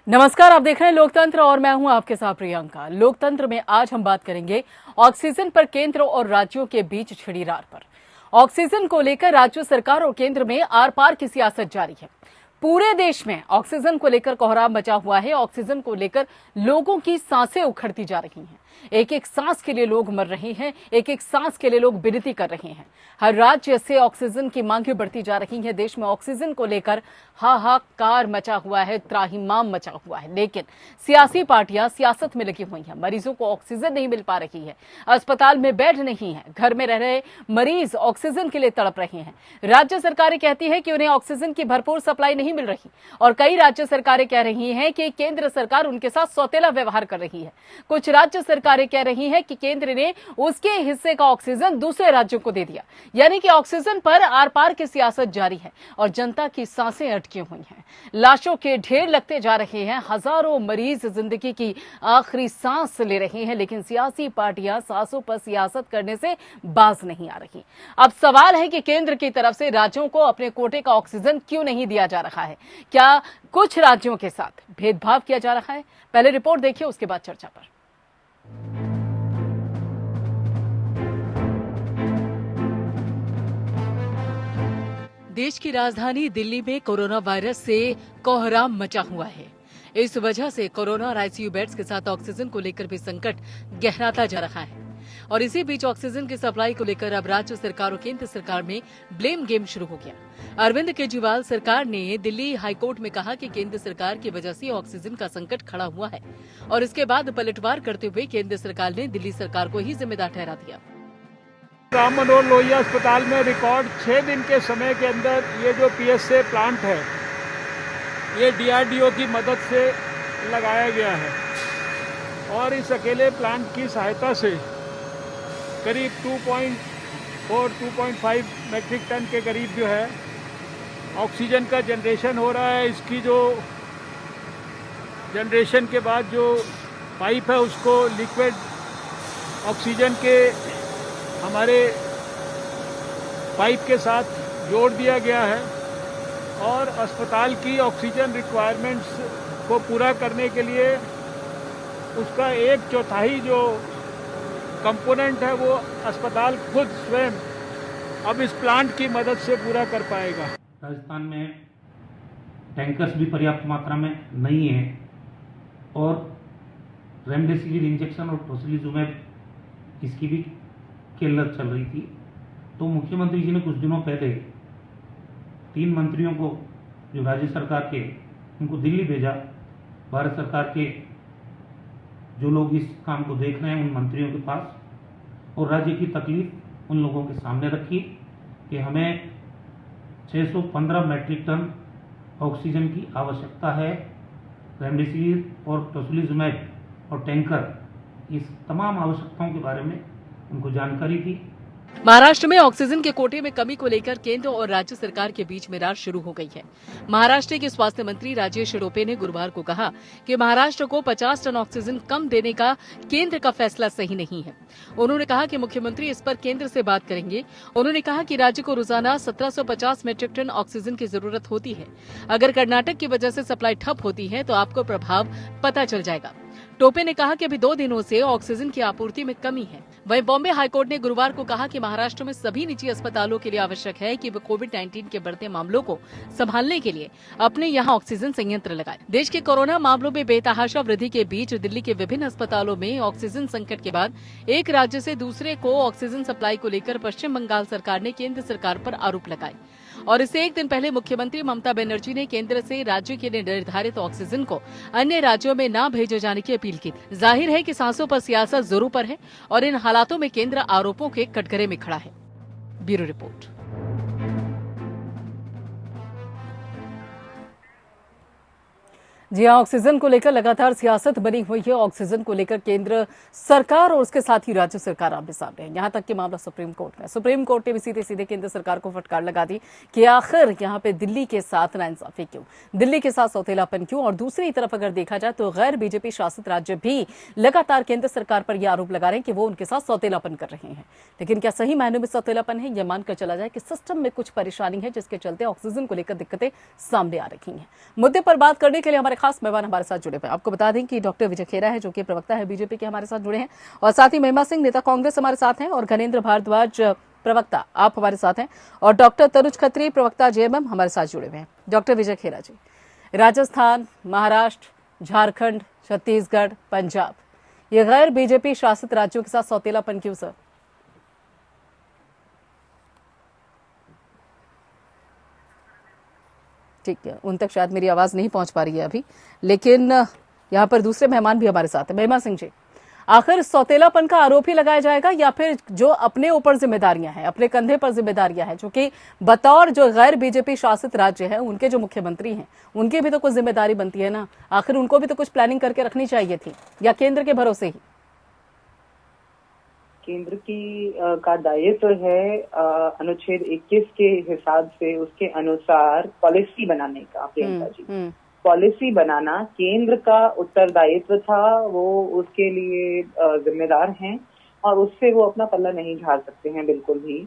नमस्कार, आप देख रहे हैं लोकतंत्र और मैं हूं आपके साथ प्रियंका। लोकतंत्र में आज हम बात करेंगे ऑक्सीजन पर केंद्र और राज्यों के बीच छिड़ी रार पर। ऑक्सीजन को लेकर राज्य सरकार और केंद्र में आर पार की सियासत जारी है। पूरे देश में ऑक्सीजन को लेकर कोहराम मचा हुआ है। ऑक्सीजन को लेकर लोगों की सांसें उखड़ती जा रही हैं। एक एक सांस के लिए लोग मर रहे हैं, एक एक सांस के लिए लोग विनती कर रहे हैं। हर राज्य से ऑक्सीजन की मांगें बढ़ती जा रही हैं। देश में ऑक्सीजन को लेकर हाहाकार मचा हुआ है, त्राहिमाम मचा हुआ है। लेकिन सियासी पार्टियां सियासत में लगी हुई हैं। मरीजों को ऑक्सीजन नहीं मिल पा रही है, अस्पताल में बेड नहीं है, घर में रह रहे मरीज ऑक्सीजन के लिए तड़प रहे हैं। राज्य सरकारें कहती है कि उन्हें ऑक्सीजन की भरपूर सप्लाई नहीं मिल रही और कई राज्य सरकारें कह रही हैं कि केंद्र सरकार उनके साथ सौतेला व्यवहार कर रही है। कुछ राज्य सरकारें कह रही हैं कि केंद्र ने उसके हिस्से का ऑक्सीजन दूसरे राज्यों को दे दिया, यानी कि ऑक्सीजन पर आर पार की सियासत जारी है और जनता की सांसें अटकी हुई हैं। लाशों के ढेर लगते जा रहे हैं। हजारों मरीज जिंदगी की आखिरी सांस ले रहे हैं, लेकिन सियासी पार्टियां सांसों पर सियासत करने से बाज नहीं आ रही। अब सवाल है कि केंद्र की तरफ से राज्यों को अपने कोटे का ऑक्सीजन क्यों नहीं दिया जा रहा है? क्या कुछ राज्यों के साथ भेदभाव किया जा रहा है? पहले रिपोर्ट देखिए, उसके बाद चर्चा पर। देश की राजधानी दिल्ली में कोरोना वायरस से कोहराम मचा हुआ है। इस वजह से कोरोना और आईसीयू बेड्स के साथ ऑक्सीजन को लेकर भी संकट गहराता जा रहा है। और इसी बीच ऑक्सीजन की सप्लाई को लेकर अब राज्य सरकार और केंद्र सरकार में ब्लेम गेम शुरू हो गया। अरविंद केजरीवाल सरकार ने दिल्ली हाईकोर्ट में कहा कि केंद्र सरकार की वजह से ऑक्सीजन का संकट खड़ा हुआ है और इसके बाद पलटवार करते हुए केंद्र सरकार ने दिल्ली सरकार को ही जिम्मेदार ठहरा दिया। राम मनोहर लोहिया अस्पताल में रिकॉर्ड 6 दिन के समय के अंदर ये जो पीएसए प्लांट है, ये डीआरडीओ की मदद से लगाया गया है और इस अकेले प्लांट की सहायता से करीब 2.5 मैट्रिक टन के करीब जो है ऑक्सीजन का जनरेशन हो रहा है। इसकी जो जनरेशन के बाद जो पाइप है उसको लिक्विड ऑक्सीजन के हमारे पाइप के साथ जोड़ दिया गया है और अस्पताल की ऑक्सीजन रिक्वायरमेंट्स को पूरा करने के लिए उसका 1/4 जो कंपोनेंट है वो अस्पताल खुद स्वयं अब इस प्लांट की मदद से पूरा कर पाएगा। राजस्थान में टैंकर्स भी पर्याप्त मात्रा में नहीं है और रेमडेसिविर इंजेक्शन और टोसिलिजुमैब इसकी भी किल्लत चल रही थी। तो मुख्यमंत्री जी ने कुछ दिनों पहले 3 मंत्रियों को जो राज्य सरकार के उनको दिल्ली भेजा। भारत सरकार के जो लोग इस काम को देख रहे हैं उन मंत्रियों के पास और राज्य की तकलीफ उन लोगों के सामने रखी कि हमें 615 मैट्रिक टन ऑक्सीजन की आवश्यकता है। रेमडेसिविर और टोसिलिजुमैब और टैंकर, इस तमाम आवश्यकताओं के बारे में उनको जानकारी दी। महाराष्ट्र में ऑक्सीजन के कोटे में कमी को लेकर केंद्र और राज्य सरकार के बीच में रार शुरू हो गई है। महाराष्ट्र के स्वास्थ्य मंत्री राजेश टोपे ने गुरुवार को कहा कि महाराष्ट्र को 50 टन ऑक्सीजन कम देने का केंद्र का फैसला सही नहीं है। उन्होंने कहा कि मुख्यमंत्री इस पर केंद्र से बात करेंगे। उन्होंने कहा कि राज्य को रोजाना 1750 मैट्रिक टन ऑक्सीजन की जरूरत होती है। अगर कर्नाटक की वजह से सप्लाई ठप होती है तो आपको प्रभाव पता चल जाएगा। टोपे ने कहा कि अभी 2 दिनों से ऑक्सीजन की आपूर्ति में कमी है। वहीं बॉम्बे हाईकोर्ट ने गुरुवार को कहा कि महाराष्ट्र में सभी निजी अस्पतालों के लिए आवश्यक है कि वे कोविड-19 के बढ़ते मामलों को संभालने के लिए अपने यहां ऑक्सीजन संयंत्र लगाएं। देश के कोरोना मामलों में बेतहाशा वृद्धि के बीच दिल्ली के विभिन्न अस्पतालों में ऑक्सीजन संकट के बाद एक राज्य से दूसरे को ऑक्सीजन सप्लाई को लेकर पश्चिम बंगाल सरकार ने केंद्र सरकार पर आरोप लगाए और इससे एक दिन पहले मुख्यमंत्री ममता बनर्जी ने केंद्र से राज्य के लिए निर्धारित ऑक्सीजन को अन्य राज्यों में न भेजे जाने की अपील की। जाहिर है कि सांसों पर सियासत जोरों पर है और इन हालातों में केंद्र आरोपों के कटघरे में खड़ा है। Bureau report. जी हां, ऑक्सीजन को लेकर लगातार सियासत बनी हुई है। ऑक्सीजन को लेकर केंद्र सरकार और उसके साथ ही राज्य सरकार आमने सामने है। यहां तक कि मामला सुप्रीम कोर्ट में। सुप्रीम कोर्ट ने भी सीधे सीधे केंद्र सरकार को फटकार लगा दी कि आखिर यहां पे दिल्ली के साथ नाइंसाफी क्यों, दिल्ली के साथ सौतेलापन क्यों। और दूसरी तरफ अगर देखा जाए तो गैर बीजेपी शासित राज्य भी लगातार केंद्र सरकार पर यह आरोप लगा रहे हैं कि वो उनके साथ सौतेलापन कर रहे हैं। लेकिन क्या सही मायनों में सौतेलापन है? यह मानकर चला जाए कि सिस्टम में कुछ परेशानी है जिसके चलते ऑक्सीजन को लेकर दिक्कतें सामने आ रही हैं। मुद्दे पर बात करने के लिए हमारे खास मेहमान हमारे साथ जुड़े हुए हैं। आपको बता दें कि डॉक्टर विजय खेरा है, जो कि प्रवक्ता है बीजेपी के, हमारे साथ जुड़े हैं, और साथ ही महिमा सिंह, नेता कांग्रेस, हमारे साथ हैं, और घनेंद्र भारद्वाज, प्रवक्ता, आप हमारे साथ हैं, और डॉक्टर तनुज खत्री, प्रवक्ता जेएमएम, हमारे साथ जुड़े हुए हैं। डॉक्टर विजय खेरा जी, राजस्थान, महाराष्ट्र, झारखंड, छत्तीसगढ़, पंजाब, ये गैर बीजेपी शासित राज्यों के साथ सौतेलापन क्यों सर? ठीक है, उन तक शायद मेरी आवाज नहीं पहुंच पा रही है अभी, लेकिन यहाँ पर दूसरे मेहमान भी हमारे साथ हैं। महिमा सिंह जी, आखिर सौतेलापन का आरोप ही लगाया जाएगा या फिर जो अपने ऊपर जिम्मेदारियां हैं, अपने कंधे पर जिम्मेदारियां हैं, जो कि बतौर जो गैर बीजेपी शासित राज्य है उनके जो मुख्यमंत्री हैं, उनकी भी तो कुछ जिम्मेदारी बनती है ना? आखिर उनको भी तो कुछ प्लानिंग करके रखनी चाहिए थी, या केंद्र के भरोसे ही? केंद्र की का दायित्व है अनुच्छेद 21 के हिसाब से उसके अनुसार पॉलिसी बनाने का। प्रियंका जी, पॉलिसी बनाना केंद्र का उत्तरदायित्व था, वो उसके लिए जिम्मेदार हैं और उससे वो अपना पल्ला नहीं झाड़ सकते हैं बिल्कुल भी।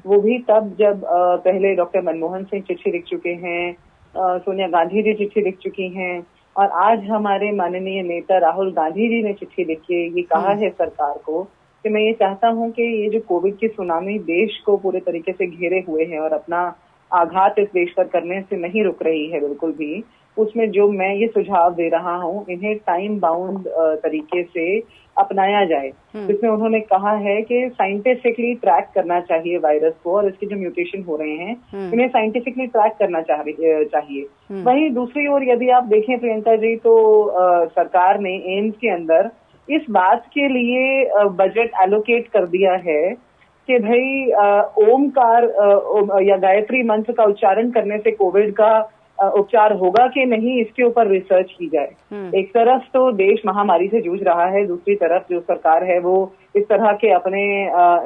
वो भी तब जब पहले डॉक्टर मनमोहन सिंह चिट्ठी लिख चुके हैं, सोनिया गांधी जी चिट्ठी लिख चुकी हैं, और आज हमारे माननीय नेता राहुल गांधी जी ने चिट्ठी लिख के ये कहा है सरकार को कि मैं ये चाहता हूं कि ये जो कोविड की सुनामी देश को पूरे तरीके से घेरे हुए है और अपना आघात इस देश पर करने से नहीं रुक रही है बिल्कुल भी, उसमें जो मैं ये सुझाव दे रहा हूं, इन्हें टाइम बाउंड तरीके से अपनाया जाए। जिसमें उन्होंने कहा है कि साइंटिफिकली ट्रैक करना चाहिए वायरस को, और इसके जो म्यूटेशन हो रहे हैं इन्हें साइंटिफिकली ट्रैक करना चाहिए। वहीं दूसरी ओर यदि आप देखें प्रियंका जी, तो सरकार ने एम्स के अंदर इस बात के लिए बजट एलोकेट कर दिया है कि भाई ओमकार या गायत्री मंत्र का उच्चारण करने से कोविड का उपचार होगा कि नहीं, इसके ऊपर रिसर्च की जाए। एक तरफ तो देश महामारी से जूझ रहा है, दूसरी तरफ जो सरकार है वो इस तरह के अपने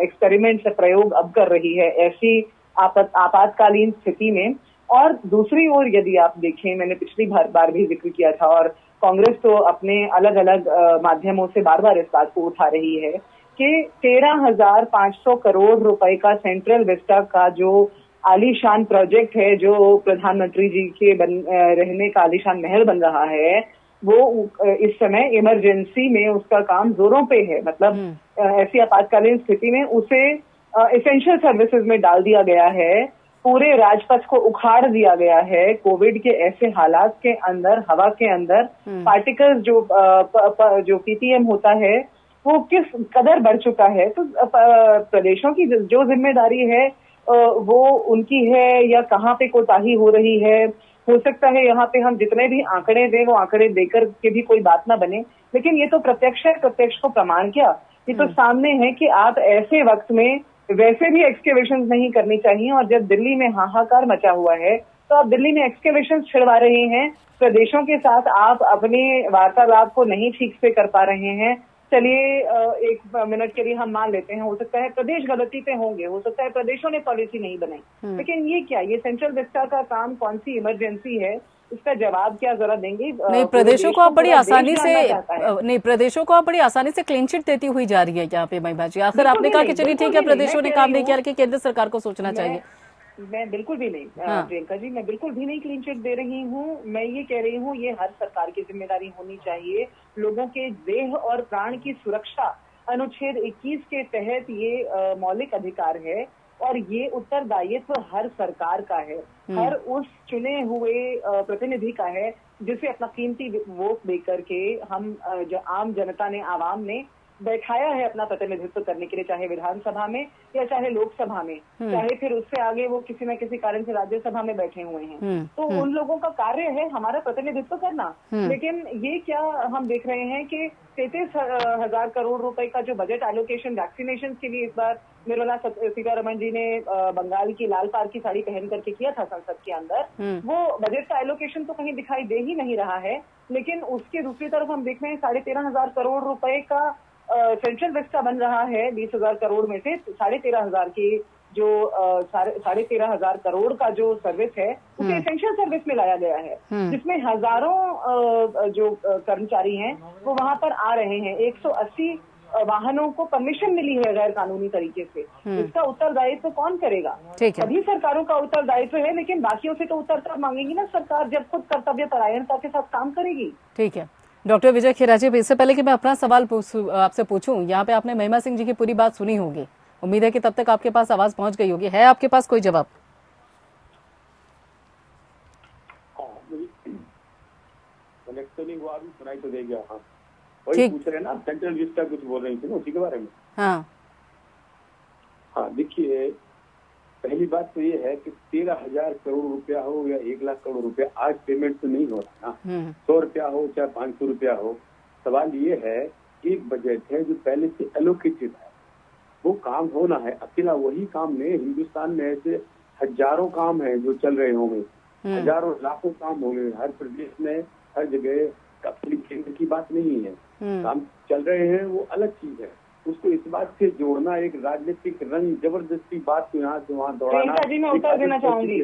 एक्सपेरिमेंट से प्रयोग अब कर रही है ऐसी आपातकालीन स्थिति में। और दूसरी ओर यदि आप देखें, मैंने पिछली बार भी जिक्र किया था, और कांग्रेस तो अपने अलग अलग माध्यमों से बार बार इस बात को उठा रही है कि 13,500 करोड़ रुपए का सेंट्रल विस्टा का जो आलीशान प्रोजेक्ट है, जो प्रधानमंत्री जी के रहने का आलीशान महल बन रहा है, वो इस समय इमरजेंसी में उसका काम जोरों पे है। मतलब ऐसी आपातकालीन स्थिति में उसे एसेंशियल सर्विसेज में डाल दिया गया है, पूरे राजपथ को उखाड़ दिया गया है। कोविड के ऐसे हालात के अंदर हवा के अंदर पार्टिकल्स जो पीपीएम होता है वो किस कदर बढ़ चुका है। तो प्रदेशों की जो जिम्मेदारी है वो उनकी है, या कहाँ पे कोताही हो रही है। हो सकता है यहाँ पे हम जितने भी आंकड़े दें वो आंकड़े देकर के भी कोई बात ना बने, लेकिन ये तो प्रत्यक्ष है, प्रत्यक्ष को प्रमाण क्या, ये तो सामने है कि आप ऐसे वक्त में वैसे भी एक्सकेवेशन नहीं करनी चाहिए। और जब दिल्ली में हाहाकार मचा हुआ है तो आप दिल्ली में एक्सकेवेशन छिड़वा रहे हैं, प्रदेशों के साथ आप अपने वार्तालाप को नहीं ठीक से कर पा रहे हैं। चलिए एक मिनट के लिए हम मान लेते हैं, हो सकता है प्रदेश गलती पे होंगे, हो सकता है प्रदेशों ने पॉलिसी नहीं बनाई, लेकिन ये क्या, ये सेंट्रल विस्टा का काम कौन सी इमरजेंसी है, इसका जवाब क्या जरा देंगे? नहीं, प्रदेशों को आप बड़ी आसानी से नहीं, प्रदेशों को आप बड़ी आसानी से क्लीन चिट देती हुई जा रही है यहाँ पे महिमा जी। आखिर आपने कहा कि चलिए ठीक है, प्रदेशों ने काम नहीं किया, लेकिन केंद्र सरकार को सोचना चाहिए। मैं बिल्कुल भी नहीं प्रियंका जी, मैं बिल्कुल भी नहीं क्लीन चिट दे रही हूँ। मैं ये कह रही हूँ ये हर सरकार की जिम्मेदारी होनी चाहिए। लोगों के देह और प्राण की सुरक्षा अनुच्छेद 21 के तहत ये मौलिक अधिकार है, और ये उत्तरदायित्व हर सरकार का है, हर उस चुने हुए प्रतिनिधि का है जिसे अपना कीमती वोट देकर के हम जो आम जनता ने, आवाम ने बैठाया है अपना प्रतिनिधित्व करने के लिए, चाहे विधानसभा में या चाहे लोकसभा में, चाहे फिर उससे आगे वो किसी न किसी कारण से राज्यसभा में बैठे हुए हैं। तो उन लोगों का कार्य है हमारा प्रतिनिधित्व करना। लेकिन ये क्या हम देख रहे हैं कि 33,000 करोड़ रुपए का जो बजट एलोकेशन वैक्सीनेशन के लिए इस बार निर्मला सीतारमण जी ने बंगाल की लाल पार की साड़ी पहन करके किया था संसद के अंदर, वो बजट का एलोकेशन तो कहीं दिखाई दे ही नहीं रहा है। लेकिन उसके दूसरी तरफ हम देख रहे हैं 13,500 करोड़ रुपए का सेंट्रल विस्टा बन रहा है। 20,000 करोड़ में से 13,500 की जो 13,500 करोड़ का जो सर्विस है उसे एसेंशियल सर्विस में लाया गया है, जिसमें हजारों जो कर्मचारी हैं वो वहां पर आ रहे हैं। 180 वाहनों को परमिशन मिली है गैर कानूनी तरीके से, इसका उत्तरदायित्व कौन करेगा? ठीक है, सभी सरकारों का उत्तरदायित्व है, लेकिन बाकियों से तो उत्तर तब मांगेंगी ना सरकार जब खुद कर्तव्य परायणता के साथ काम करेगी। ठीक है डॉक्टर विजय खेरा जी, इससे पहले कि मैं अपना सवाल आपसे पूछूं, यहाँ पे आपने महिमा सिंह जी की पूरी बात सुनी होगी, उम्मीद है कि तब तक आपके पास आवाज पहुंच गई होगी। है आपके पास कोई जवाब? कनेक्शन नहीं हुआ, अभी सुनाई तो दे गया। हाँ, वही पूछ रहे हैं ना, सेंट्रल विस्टा कुछ बोल रही थी ना उसी के बारे में। हाँ, देखिए पहली बात तो ये है कि 13,000 करोड़ रुपया हो या 1 लाख करोड़ रुपया, आज पेमेंट तो नहीं हो रहा ना। 100 रुपया हो चाहे 500 रुपया हो, सवाल ये है एक बजट है जो पहले से एलोकेटेड है, वो काम होना है। अकेला वही काम नहीं, हिंदुस्तान में ऐसे हजारों काम है जो चल रहे होंगे, हजारों लाखों काम होंगे हर प्रदेश में, हर जगह। अपनी केंद्र की बात नहीं है, काम चल रहे हैं वो अलग चीज है। उसको इस बात से जोड़ना, एक राजनीतिक रंग जबरदस्ती बात को यहाँ से वहाँ दौड़ाना। जी मैं उत्तर देना चाहूंगी,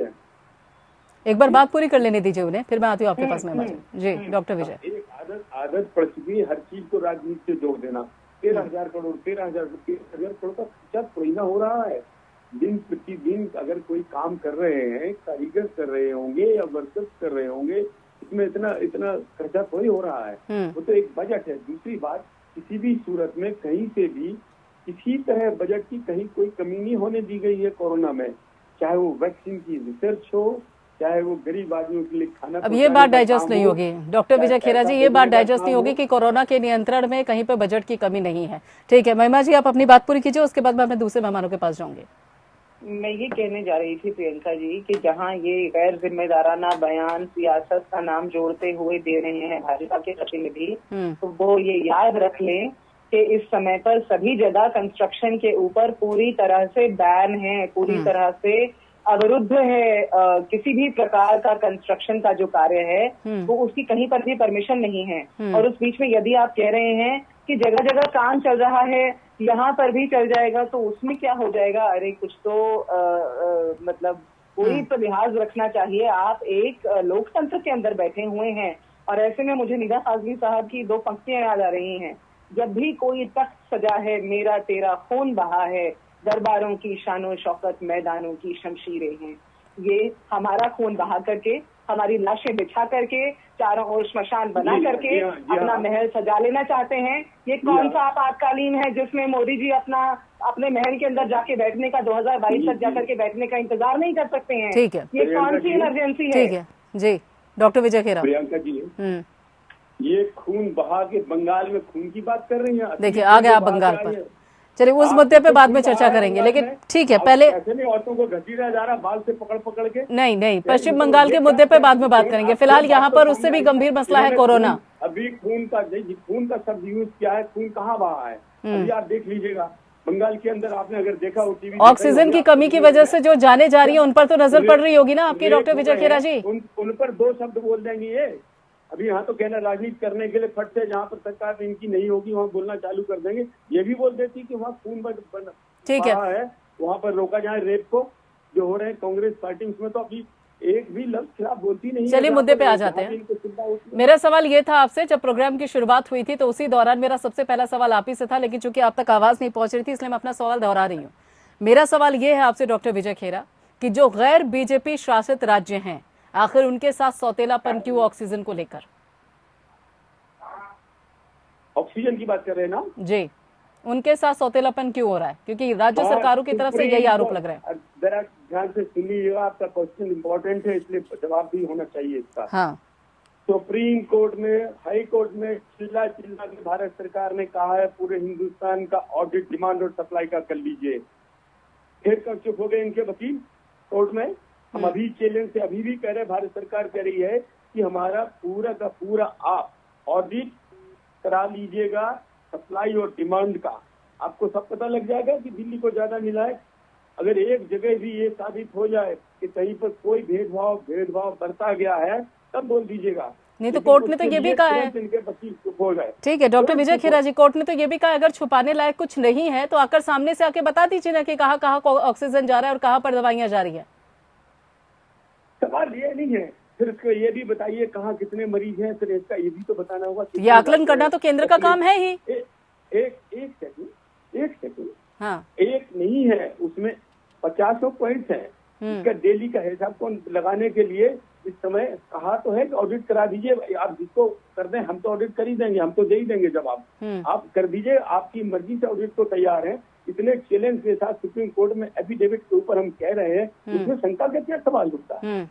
एक बार बात पूरी कर लेने दीजिए उन्हें, फिर मैं आती हूँ आपके पास में। जी डॉक्टर विजय, एक आदत पड़ चुकी है हर चीज को राजनीति से जोड़ देना। 13,000 करोड़ 13,000 करोड़ का खर्चा थोड़ी ना हो रहा है। दिन प्रतिदिन अगर कोई काम कर रहे हैं, कारीगर कर रहे होंगे या वर्कर्स कर रहे होंगे, इसमें इतना खर्चा थोड़ी हो रहा है। वो तो एक बजट है। दूसरी बात, किसी भी सूरत में कहीं से भी किसी तरह बजट की कहीं कोई कमी नहीं होने दी गई है कोरोना में, चाहे वो वैक्सीन की रिसर्च हो, चाहे वो गरीब आदमियों के लिए खाना। अब ये बात डाइजेस्ट नहीं होगी डॉक्टर विजय खेरा जी, ये बात डाइजेस्ट नहीं होगी कि कोरोना के नियंत्रण में कहीं पे बजट की कमी नहीं है। ठीक है महिमा जी, आप अपनी बात पूरी कीजिए, उसके बाद मैं अपने दूसरे मेहमानों के पास जाऊंगी। मैं ये कहने जा रही थी प्रियंका जी कि जहाँ ये गैर जिम्मेदाराना बयान सियासत का नाम जोड़ते हुए दे रहे हैं भाजपा के प्रतिनिधि, तो वो ये याद रख लें कि इस समय पर सभी जगह कंस्ट्रक्शन के ऊपर पूरी तरह से बैन है, पूरी तरह से अवरुद्ध है। किसी भी प्रकार का कंस्ट्रक्शन का जो कार्य है वो उसकी कहीं पर भी परमिशन नहीं है। और उस बीच में यदि आप कह रहे हैं कि जगह जगह काम चल रहा है, यहाँ पर भी चल जाएगा, तो उसमें क्या हो जाएगा? अरे कुछ तो मतलब कोई तो लिहाज रखना चाहिए। आप एक लोकतंत्र के अंदर बैठे हुए हैं और ऐसे में मुझे निगाह काजमी साहब की 2 पंक्तियां याद आ रही हैं। जब भी कोई तख्त सजा है, मेरा तेरा खून बहा है, दरबारों की शानो शौकत मैदानों की शमशीरें हैं। ये हमारा खून बहा करके, हमारी लाशें बिछा करके, चारों ओर श्मशान बना करके अपना महल सजा लेना चाहते हैं। ये कौन सा आपातकालीन है जिसमें मोदी जी अपने महल के अंदर जाके बैठने का 2022 तक जाकर के बैठने का इंतजार नहीं कर सकते हैं? ठीक है, ये कौन सी इमरजेंसी है? ठीक है जी डॉक्टर विजय खेरा। प्रियंका जी, ये खून बहा के बंगाल में खून की बात कर रही हैं। देखिए आ गए आप बंगाल पर, चलिए उस मुद्दे पे बाद में चर्चा करेंगे, लेकिन ठीक है पहले ऐसे नहीं औरतों को घसीटा जा रहा बाल से पकड़ के। नहीं, पश्चिम बंगाल के मुद्दे पे बाद में बात करेंगे। फिलहाल यहाँ पर उससे भी गंभीर मसला है कोरोना। अभी खून का शब्द यूज किया है, खून कहाँ बहा है अभी आप देख लीजिएगा। बंगाल के अंदर आपने अगर देखा हो टीवी, ऑक्सीजन की कमी की वजह से जो जाने जा रही है उन पर तो नजर पड़ रही होगी ना आपकी डॉक्टर विजय खेरा जी। उन पर 2 शब्द बोल देंगे ये। अभी यहाँ तो कहना राजनीति करने के लिए फट से जहाँ पर सरकार इनकी नहीं होगी वहाँ बोलना चालू कर देंगे। ये भी बोल देती कि वहाँ खून ठीक है वहाँ पर रोका जाए रेप को जो हो रहे हैं कांग्रेस पार्टी, उसमें तो अभी एक भी लफ्ज खिलाफ बोलती नहीं। चलिए मुद्दे पे आ जाते हैं। मेरा सवाल ये था आपसे, जब प्रोग्राम की शुरुआत हुई थी तो उसी दौरान मेरा सबसे पहला सवाल आप ही से था, लेकिन चूंकि आप तक आवाज नहीं पहुंच रही थी इसलिए मैं अपना सवाल दोहरा रही हूँ। मेरा सवाल ये है आपसे डॉक्टर विजय खेरा कि जो गैर बीजेपी शासित राज्य हैं, आखिर उनके साथ सौतेलापन क्यों ऑक्सीजन को लेकर? ऑक्सीजन की बात कर रहे हैं ना जी, उनके साथ सौतेलापन क्यों हो रहा है? क्योंकि राज्य सरकारों की तरफ से यही आरोप लग रहा है। जरा ध्यान से सुनिएगा, आपका क्वेश्चन इम्पोर्टेंट है इसलिए जवाब भी होना चाहिए इसका। हाँ। सुप्रीम कोर्ट में, हाई कोर्ट में चिल्ला के भारत सरकार ने कहा है पूरे हिंदुस्तान का ऑडिट डिमांड और सप्लाई का कर लीजिए। फिर कब चुप हो गए इनके वकील कोर्ट में? हम अभी चैलेंज से अभी भी कह रहे, भारत सरकार कह रही है कि हमारा पूरा का पूरा आप ऑडिट करा लीजिएगा सप्लाई और डिमांड का। आपको सब पता लग जाएगा कि दिल्ली को ज्यादा मिला है। अगर एक जगह भी ये साबित हो जाए कि कहीं पर कोई भेदभाव बरता गया है तब बोल दीजिएगा। नहीं तो कोर्ट ने तो ये भी कहा है, ठीक है डॉक्टर विजय खेरा जी, कोर्ट ने तो ये भी कहा अगर छुपाने लायक कुछ नहीं है तो आकर सामने से आके बता दीजिए ना कि कहाँ ऑक्सीजन जा रहा है और कहाँ पर दवाइयां जा रही है। सवाल ये नहीं है, फिर इसको ये भी बताइए कहाँ कितने मरीज हैं, फिर इसका ये भी तो बताना होगा। ये आकलन करना तो केंद्र का काम है ही। एक सेकंड हाँ। एक नहीं है, उसमें 50 पॉइंट्स हैं। इसका डेली का हिसाब को लगाने के लिए इस समय कहा तो है कि ऑडिट करा दीजिए, आप जिसको कर दें, हम तो ऑडिट कर ही देंगे, हम तो दे ही देंगे जवाब। आप कर दीजिए, आपकी मर्जी से ऑडिट को तैयार है। इतने चैलेंज के साथ सुप्रीम कोर्ट में एफिडेविट के ऊपर हम कह रहे हैं, उसमें शंका का क्या सवाल उठता है?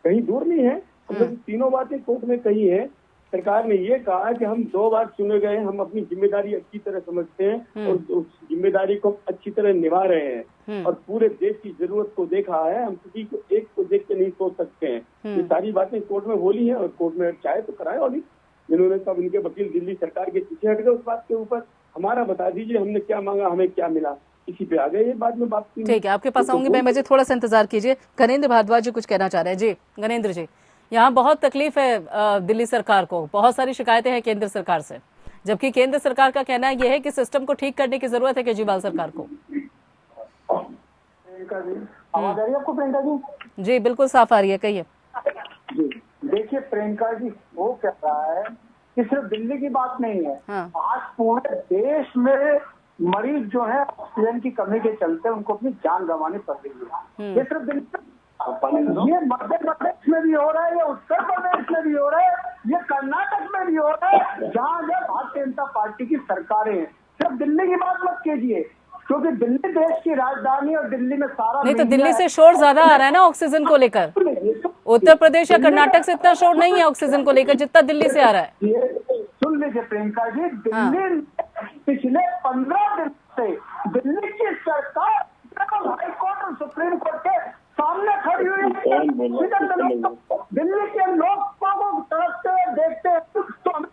कहीं दूर नहीं है। हमने तीनों बातें कोर्ट में कही है। सरकार ने ये कहा कि हम 2 बार चुने गए, हम अपनी जिम्मेदारी अच्छी तरह समझते हैं और उस जिम्मेदारी को अच्छी तरह निभा रहे हैं और पूरे देश की जरूरत को देखा है। हम किसी को एक को देख के नहीं सोच सकते हैं। ये सारी बातें कोर्ट में बोली हैं और कोर्ट में चाहे तो कराए ऑडिट। जिन्होंने सब इनके वकील दिल्ली सरकार के पीछे हट गए उस बात के ऊपर। हमारा बता दीजिए, हमने क्या मांगा, हमें क्या मिला, इसी पे आ गए। ये बाद में बात ठीक है, आपके पास आऊंगी मैं, मुझे थोड़ा सा इंतजार कीजिए। गणेंद्र भारद्वाज जी कुछ कहना चाह रहे हैं। जी गणेंद्र जी, यहाँ बहुत तकलीफ है दिल्ली सरकार को, बहुत सारी शिकायतें हैं केंद्र सरकार से, जबकि केंद्र सरकार का कहना यह है कि सिस्टम को ठीक करने की जरूरत है केजरीवाल सरकार को। आवाज आ रही है आपको प्रियंका जी? जी बिल्कुल साफ आ रही है, कहिए। देखिए प्रियंका जी, वो कह रहा है कि सिर्फ दिल्ली की बात नहीं है। हाँ। आज पूरे देश में मरीज जो है ऑक्सीजन की कमी के चलते उनको अपनी जान गंवानी पड़ रही है। ये सिर्फ दिल्ली, ये मध्य प्रदेश में भी हो रहा है, ये उत्तर प्रदेश में भी हो रहा है, ये कर्नाटक में भी हो रहा है, जहाँ भारतीय जनता पार्टी की सरकारें हैं। सिर्फ दिल्ली की बात मत कीजिए, क्योंकि दिल्ली देश की राजधानी और दिल्ली में सारा नहीं तो दिल्ली से शोर ज्यादा आ रहा है ना ऑक्सीजन को लेकर। उत्तर प्रदेश या कर्नाटक से इतना शोर नहीं है ऑक्सीजन को लेकर जितना दिल्ली से आ रहा है। सुन लीजिए प्रियंका जी, दिल्ली पिछले 15 दिन से दिल्ली की सरकार हाईकोर्ट और सुप्रीम कोर्ट के सामने खड़ी हुई है। दिल्ली के लोगों को तरसते हुए देखते हैं तो हमें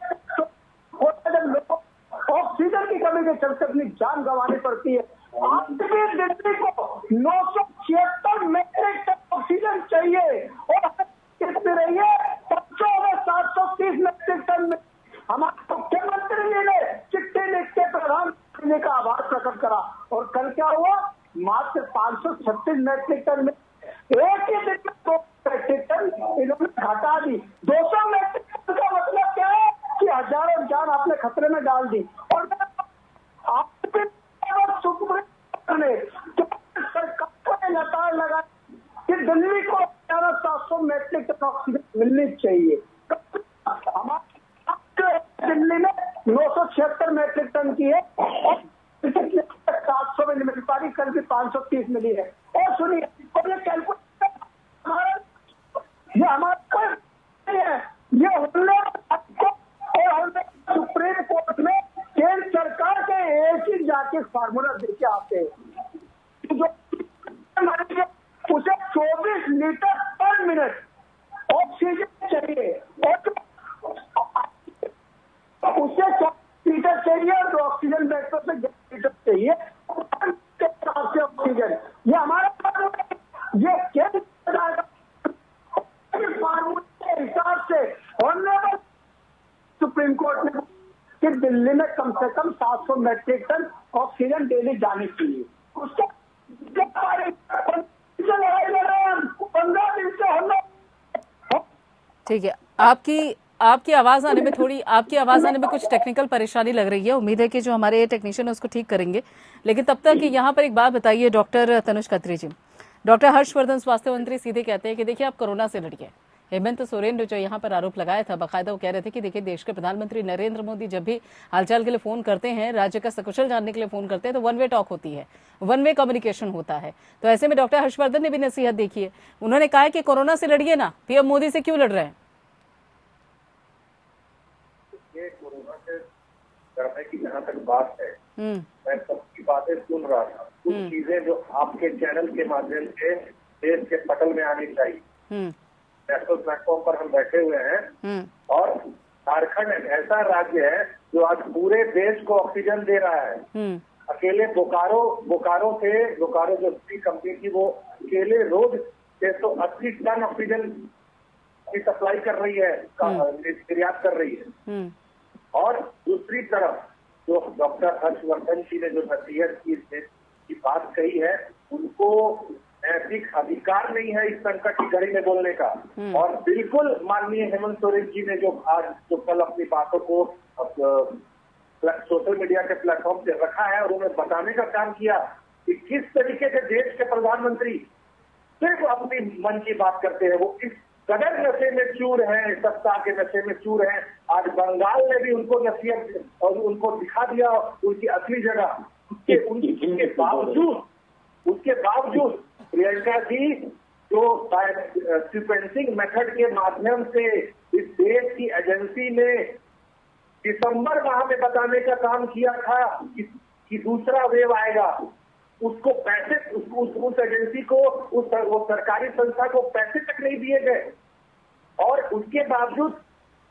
लोग ऑक्सीजन की कमी के चलते अपनी जान गंवानी पड़ती है। आज भी दिल्ली को 976 मेट्रिक टन ऑक्सीजन चाहिए और कितनी रही है 730 मेट्रिक टन में। हमारे मुख्यमंत्री जी ने चिट्ठी लिख के प्रधानमंत्री जी का आभार प्रकट करा और कल क्या हुआ, मात्र 536 मेट्रिक टन में एक ही दिन में 2 मेट्रिक टन इन्होंने घटा दी। 200 मेट्रिक टन का मतलब क्या है कि हजारों जान आपने खतरे में डाल दी। और सरकार को लगातार लगा कि दिल्ली को 700 मेट्रिक टन ऑक्सीजन मिलनी चाहिए। हमारे दिल्ली में 976 मेट्रिक टन की है और 700 में मिल पा रही, कल भी 530 मिली है। और सुनिए, और ये कैलकुलेशन ये हमारा कोई नहीं है, ये हमने सुप्रीम कोर्ट में केंद्र सरकार के एक ही जाके फार्मूला देके आते हैं जो उसे 24 लीटर पर मिनट ऑक्सीजन चाहिए और उसे 40 लीटर चाहिए और 2 ऑक्सीजन बेड पर से 10 लीटर चाहिए ऑक्सीजन। ये हमारा फार्मूला, ये केंद्र सरकार का फार्मूला के हिसाब से ऑनरेबल सुप्रीम कोर्ट ने कि दिल्ली में कम से कम 700 मेट्रिक टन ऑक्सीजन डेली जानी चाहिए। उसका लड़ाई लड़ रहे हैं 15 दिन से हम लोग। ठीक है, आपकी आवाज आने में कुछ टेक्निकल परेशानी लग रही है। उम्मीद है कि जो हमारे टेक्नीशियन है उसको ठीक करेंगे। लेकिन तब तक यहाँ पर एक बात बताइए डॉक्टर तनुज खत्री जी, डॉक्टर हर्षवर्धन स्वास्थ्य मंत्री सीधे कहते हैं कि देखिए आप कोरोना से लड़िए। हेमंत सोरेन ने जो यहाँ पर आरोप लगाया था, बाकायदा वो कह रहे थे कि देखिए देश के प्रधानमंत्री नरेंद्र मोदी जब भी हालचाल के लिए फोन करते हैं, राज्य का सकुशल जानने के लिए फोन करते हैं, तो 1 वे टॉक होती है, 1 वे कम्युनिकेशन होता है। तो ऐसे में डॉक्टर हर्षवर्धन ने भी नसीहत देखी है। उन्होंने कहा कि कोरोना से लड़िए ना, पीएम मोदी से क्यों लड़ रहे हैं? कोरोना से लड़ने की जहाँ तक बात है, मैं सबकी बातें सुन रहा था। कुछ चीजें जो आपके चैनल के माध्यम से देश के पटल में आनी चाहिए। नेशनल प्लेटफॉर्म पर हम बैठे हुए हैं और झारखंड एक ऐसा राज्य है जो आज पूरे देश को ऑक्सीजन दे रहा है। अकेले बोकारो जो स्टील कंपनी थी, वो अकेले रोज 680 टन ऑक्सीजन की सप्लाई कर रही है, निर्यात कर रही है। और दूसरी तरफ जो डॉक्टर हर्षवर्धन जी ने जो नसीहत की बात कही है, उनको नैतिक अधिकार नहीं है इस संकट की घड़ी में बोलने का। और बिल्कुल माननीय हेमंत सोरेन जी ने जो कल अपनी बातों को सोशल मीडिया के प्लेटफॉर्म पे रखा है और उन्हें बताने का काम किया कि किस तरीके से देश के प्रधानमंत्री सिर्फ अपनी मन की बात करते हैं। वो इस कदर नशे में चूर हैं, सत्ता के नशे में चूर हैं। आज बंगाल ने भी उनको नसीहत और उनको दिखा दिया उनकी असली जगह। उसके बावजूद प्रियंका जी जो सीक्वेंसिंग मेथड के माध्यम से इस देश की एजेंसी ने दिसंबर माह में बताने का काम किया था कि दूसरा वेव आएगा, उसको पैसे उस एजेंसी को वो सरकारी संस्था को पैसे तक नहीं दिए गए। और उसके बावजूद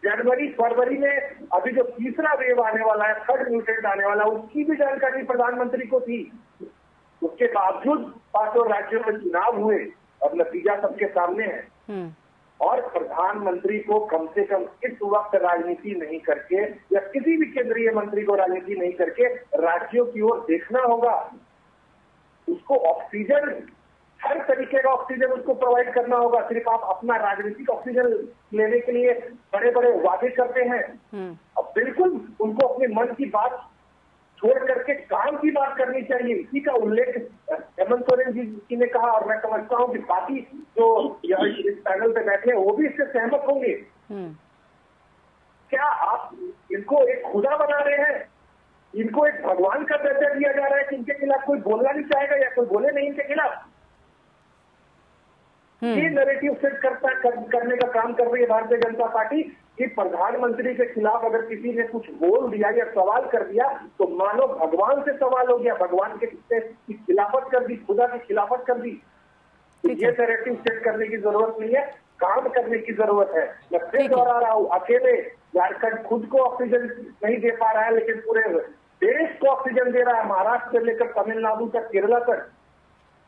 जनवरी फरवरी में अभी जो तीसरा वेव आने वाला है, थर्ड म्यूटेंट आने वाला है, उसकी भी जानकारी प्रधानमंत्री को थी। उसके बावजूद 5 राज्यों में चुनाव हुए और नतीजा सबके सामने है। और प्रधानमंत्री को कम से कम इस वक्त राजनीति नहीं करके या किसी भी केंद्रीय मंत्री को राजनीति नहीं करके राज्यों की ओर देखना होगा। उसको ऑक्सीजन, हर तरीके का ऑक्सीजन उसको प्रोवाइड करना होगा। सिर्फ आप अपना राजनीतिक ऑक्सीजन लेने के लिए बड़े बड़े वादे करते हैं। अब बिल्कुल उनको अपने मन की बात छोड़ करके काम की बात करनी चाहिए। इसी का उल्लेख हेमंत सोरेन जी ने कहा और मैं समझता हूं कि बाकी जो इस पैनल पे बैठे हैं वो भी इससे सहमत होंगे। क्या आप इनको एक खुदा बना रहे हैं? इनको एक भगवान का दर्जा दिया जा रहा है कि इनके खिलाफ कोई बोलना नहीं चाहेगा या कोई बोले नहीं इनके खिलाफ। ये नैरेटिव सेट करने का काम कर रही है भारतीय जनता पार्टी कि प्रधानमंत्री के खिलाफ अगर किसी ने कुछ बोल दिया या सवाल कर दिया तो मानो भगवान से सवाल हो गया, भगवान के की खिलाफत कर दी, खुदा की खिलाफत कर दी। ये नैरेटिव सेट करने की जरूरत नहीं है, काम करने की जरूरत है। मैं फिर दोहरा रहा हूँ, अकेले झारखंड खुद को ऑक्सीजन नहीं दे पा रहा है लेकिन पूरे देश को ऑक्सीजन दे रहा है, महाराष्ट्र से लेकर तमिलनाडु तक, केरला तक।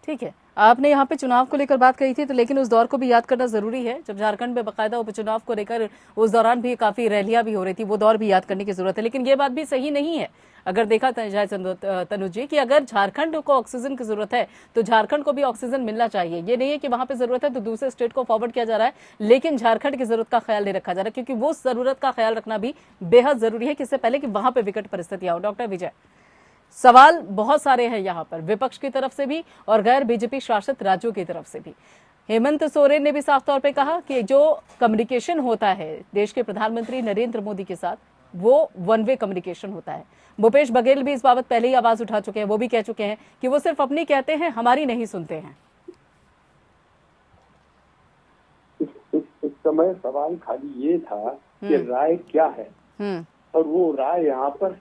ठीक है, आपने यहाँ पे चुनाव को लेकर बात कही थी, तो लेकिन उस दौर को भी याद करना जरूरी है जब झारखंड में बाकायदा उपचुनाव को लेकर उस दौरान भी काफी रैलियां भी हो रही थी। वो दौर भी याद करने की जरूरत है। लेकिन ये बात भी सही नहीं है अगर देखा जाए तनुज जी कि अगर झारखंड को ऑक्सीजन की जरूरत है तो झारखंड को भी ऑक्सीजन मिलना चाहिए। ये नहीं है कि वहां पे जरूरत है तो दूसरे स्टेट को फॉरवर्ड किया जा रहा है लेकिन झारखंड की जरूरत का ख्याल नहीं रखा जा रहा, क्योंकि वो जरूरत का ख्याल रखना भी बेहद जरूरी है कि इससे पहले कि वहां पे विकट परिस्थितियां हो। डॉक्टर विजय, सवाल बहुत सारे हैं यहाँ पर, विपक्ष की तरफ से भी और गैर बीजेपी शासित राज्यों की तरफ से भी। हेमंत सोरेन ने भी साफ तौर पे कहा कि जो कम्युनिकेशन होता है देश के प्रधानमंत्री नरेंद्र मोदी के साथ वो वन वे कम्युनिकेशन होता है। भूपेश बघेल भी इस बाबत पहले ही आवाज उठा चुके हैं, वो भी कह चुके हैं कि वो सिर्फ अपनी कहते हैं, हमारी नहीं सुनते हैं। इस समय सवाल खाली ये था कि राय क्या है और वो राय यहाँ पर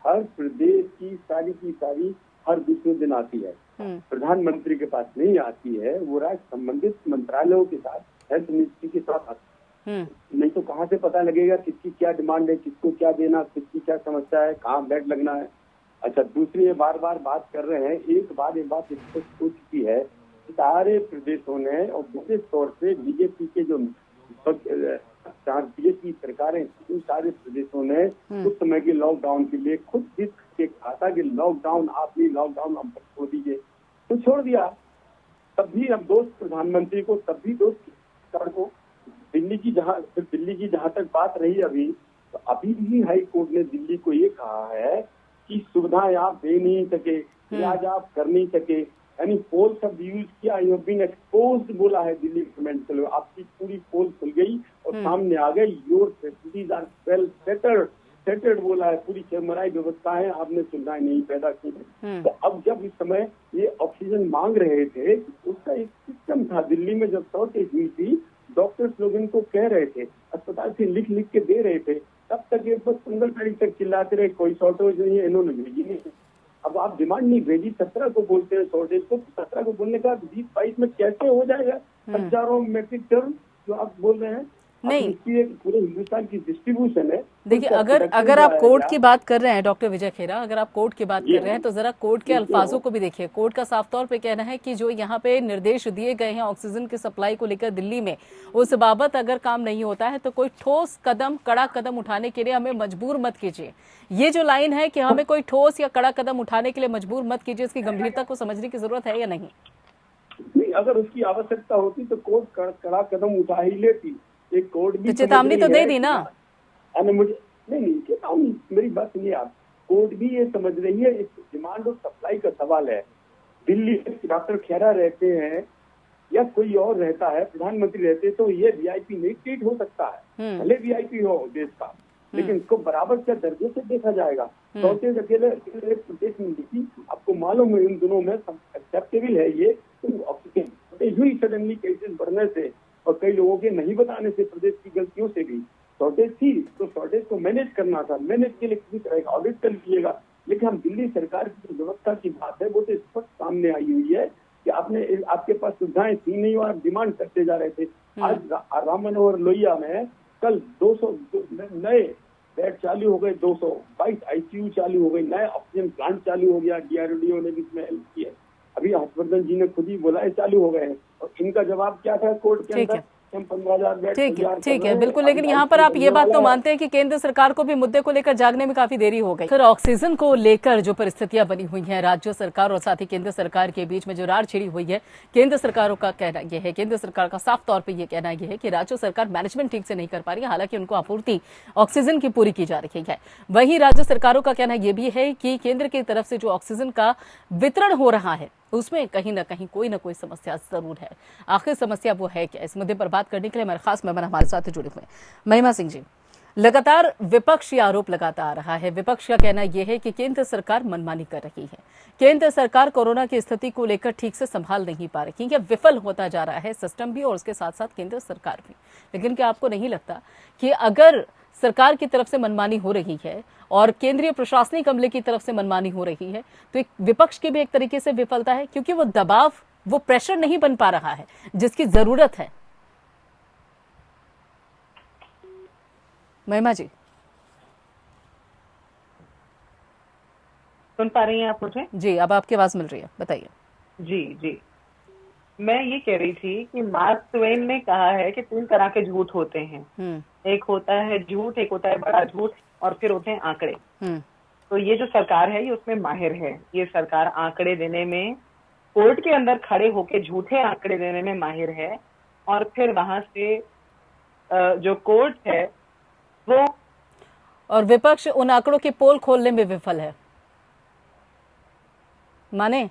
हर प्रदेश की सारी हर दूसरे दिन आती है। प्रधानमंत्री के पास नहीं आती है, वो राय संबंधित मंत्रालयों के साथ, हेल्थ मिनिस्ट्री के साथ आती है। नहीं तो कहाँ से पता लगेगा किसकी क्या डिमांड है, किसको क्या देना, किसकी क्या समस्या है, कहाँ बेड लगना है। अच्छा, दूसरी बार बात कर रहे हैं, ये बात स्पष्ट हो चुकी है, सारे प्रदेशों ने और विशेष तौर से बीजेपी के जो बीजेपी सरकारें, इन सारे प्रदेशों ने उस समय के लॉकडाउन के लिए खुद जिद के कहा था कि लॉकडाउन आप नहीं, लॉकडाउन हम पर छोड़ दीजिए, तो छोड़ दिया। तब भी हम दोस्त प्रधानमंत्री को, तब भी दोस्त सरकार को, दिल्ली की जहां तक बात रही अभी, तो अभी भी हाई कोर्ट ने दिल्ली को ये कहा है कि सुविधाएं आप दे नहीं सके, इलाज आप कर नहीं सके, यानी पोल शब्द यूज किया, यू बीन एक्सपोज्ड बोला है दिल्ली गवर्नमेंट। चलो आपकी पूरी पोल खुल गई और सामने आ गई, your facilities are well settled बोला है, पूरी चरमराई व्यवस्थाएं आपने सुविधाएं नहीं पैदा की। तो अब जब इस समय ये ऑक्सीजन मांग रहे थे, उसका एक सिस्टम था। दिल्ली में जब शॉर्टेज हुई थी, डॉक्टर्स लोग इनको कह रहे थे, अस्पताल से लिख के दे रहे थे, तब तक ये बस 15 तारीख तक चिल्लाते रहे कोई शॉर्टेज नहीं है, इन्होंने भेजी नहीं। अब आप डिमांड नहीं भेजी, 17 को बोलते हैं शॉर्टेज को, 17 को बोलने का 20-22 में कैसे हो जाएगा हजारों मेट्रिक टन जो आप बोल रहे हैं? नहीं, पूरे हिंदुस्तान की डिस्ट्रीब्यूशन है। देखिए, अगर आप कोर्ट की बात कर रहे हैं डॉक्टर विजय खेरा, अगर आप कोर्ट की बात कर रहे हैं तो जरा कोर्ट के अल्फाजों को भी देखिए। कोर्ट का साफ तौर पे कहना है कि जो यहाँ पे निर्देश दिए गए हैं ऑक्सीजन की सप्लाई को लेकर दिल्ली में, उस बाबत अगर काम नहीं होता है तो कोई ठोस कदम, कड़ा कदम उठाने के लिए हमें मजबूर मत कीजिए। ये जो लाइन है कि हमें कोई ठोस या कड़ा कदम उठाने के लिए मजबूर मत कीजिए, इसकी गंभीरता को समझने की जरूरत है या नहीं? अगर उसकी आवश्यकता होती तो कोर्ट कड़ा कदम उठा ही लेती। एक कोर्ट भी चेतावनी तो दे दी ना। नहीं कहता हूँ, मेरी बात सुनिए आप, कोर्ट भी ये समझ रही है, डिमांड और सप्लाई का सवाल है। दिल्ली में डॉक्टर खेरा रहते हैं या कोई और रहता है, प्रधानमंत्री रहते, तो ये वीआईपी नहीं ट्रीट हो सकता है, भले वीआईपी हो देश का, लेकिन इसको बराबर क्या दर्जे से देखा जाएगा। शॉर्टेज अकेले प्रदेश में नीति आपको मालूम है, इन दिनों में एक्सेप्टेबल है ये, तो ऑक्सीजन हुई सडनली केसेस बढ़ने से और कई लोगों के नहीं बताने से, प्रदेश की गलतियों से भी शॉर्टेज थी, तो शॉर्टेज को मैनेज करना था, मैनेज के लिए किसी तरह का ऑडिट कर लीजिएगा। लेकिन हम दिल्ली सरकार की जो व्यवस्था की बात है वो तो स्पष्ट सामने आई हुई है कि आपके पास सुविधाएं थी नहीं और आप डिमांड करते जा रहे थे। आज राम मनोहर लोहिया में कल 200 नए बेड चालू हो गए, 222 आईसीयू चालू हो गए, नए ऑक्सीजन प्लांट चालू हो गया, डीआरडीओ ने भी इसमें हेल्प की है। अभी हर्षवर्धन जी ने खुद ही बोला है चालू हो गए हैं, और इनका जवाब क्या था कोर्ट के अंदर, हम 15,000 बेड ठीक है बिल्कुल। लेकिन यहाँ पर आप ये बात तो मानते हैं कि केंद्र सरकार को भी मुद्दे को लेकर जागने में काफी देरी हो गई। फिर ऑक्सीजन को लेकर जो परिस्थितियां बनी हुई हैं राज्य सरकार और साथ ही केंद्र सरकार के बीच में जो रार छिड़ी हुई है, केंद्र सरकारों का कहना यह है, केंद्र सरकार का साफ तौर पर यह कहना यह है कि राज्य सरकार मैनेजमेंट ठीक से नहीं कर पा रही है, हालांकि उनको आपूर्ति ऑक्सीजन की पूरी की जा रही है। वहीं राज्य सरकारों का कहना यह भी है कि केंद्र की तरफ से जो ऑक्सीजन का वितरण हो रहा है उसमें कहीं ना कहीं कोई ना कोई समस्या जरूर है। आखिर समस्या वो है क्या? इस मुद्दे पर बात करने के लिए हमारे खास मेहमान हमारे साथ जुड़े हुए हैं। महिमा सिंह जी, लगातार विपक्ष ये आरोप लगाता आ रहा है, विपक्ष का कहना यह है कि केंद्र सरकार मनमानी कर रही है, केंद्र सरकार कोरोना की स्थिति को लेकर ठीक से संभाल नहीं पा रही है, विफल होता जा रहा है सिस्टम भी और उसके साथ साथ केंद्र सरकार भी। लेकिन क्या आपको नहीं लगता कि अगर सरकार की तरफ से मनमानी हो रही है और केंद्रीय प्रशासनिक अमले की तरफ से मनमानी हो रही है, तो एक विपक्ष की भी एक तरीके से विफलता है, क्योंकि वो दबाव, वो प्रेशर नहीं बन पा रहा है जिसकी जरूरत है। महिमा जी, सुन पा रही हैं आप मुझे? जी, अब आपकी आवाज मिल रही है, बताइए। जी, मैं ये कह रही थी कि मार्क ट्वेन ने कहा है कि 3 तरह के झूठ होते हैं, एक होता है झूठ, एक होता है बड़ा झूठ, और फिर होते हैं आंकड़े। तो ये जो सरकार है ये उसमें माहिर है। ये सरकार आंकड़े देने में, कोर्ट के अंदर खड़े होके झूठे आंकड़े देने में माहिर है, और फिर वहां से जो कोर्ट है वो, और विपक्ष उन आंकड़ों की पोल खोलने में विफल है, माने?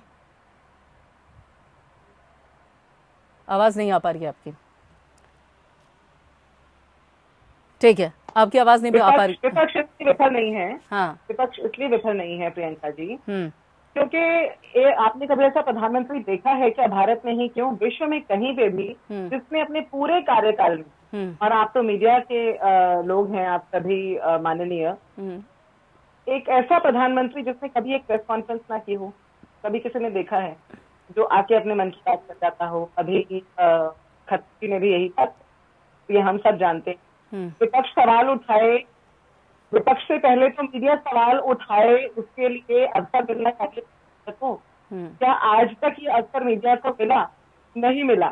आवाज नहीं आ पा रही है आपकी। ठीक है, आपकी आवाज नहीं आ पा रही। विपक्ष इसलिए विफल नहीं है। हाँ, विपक्ष इसलिए विफल नहीं है प्रियंका जी, क्योंकि आपने कभी ऐसा प्रधानमंत्री देखा है क्या भारत में ही क्यों, विश्व में कहीं पे भी, जिसने अपने पूरे कार्यकाल में, और आप तो मीडिया के लोग हैं, आप सभी माननीय, एक ऐसा प्रधानमंत्री जिसने कभी एक प्रेस कॉन्फ्रेंस ना की हो, कभी किसी ने देखा है जो आके अपने मन की बात कर जाता हो? अभी खत्री ने भी यही कहा, ये हम सब जानते हैं। विपक्ष सवाल उठाए, विपक्ष से पहले तो मीडिया सवाल उठाए, उसके लिए अवसर मिलना चाहिए। तो क्या आज तक ये अवसर मीडिया को मिला? नहीं मिला।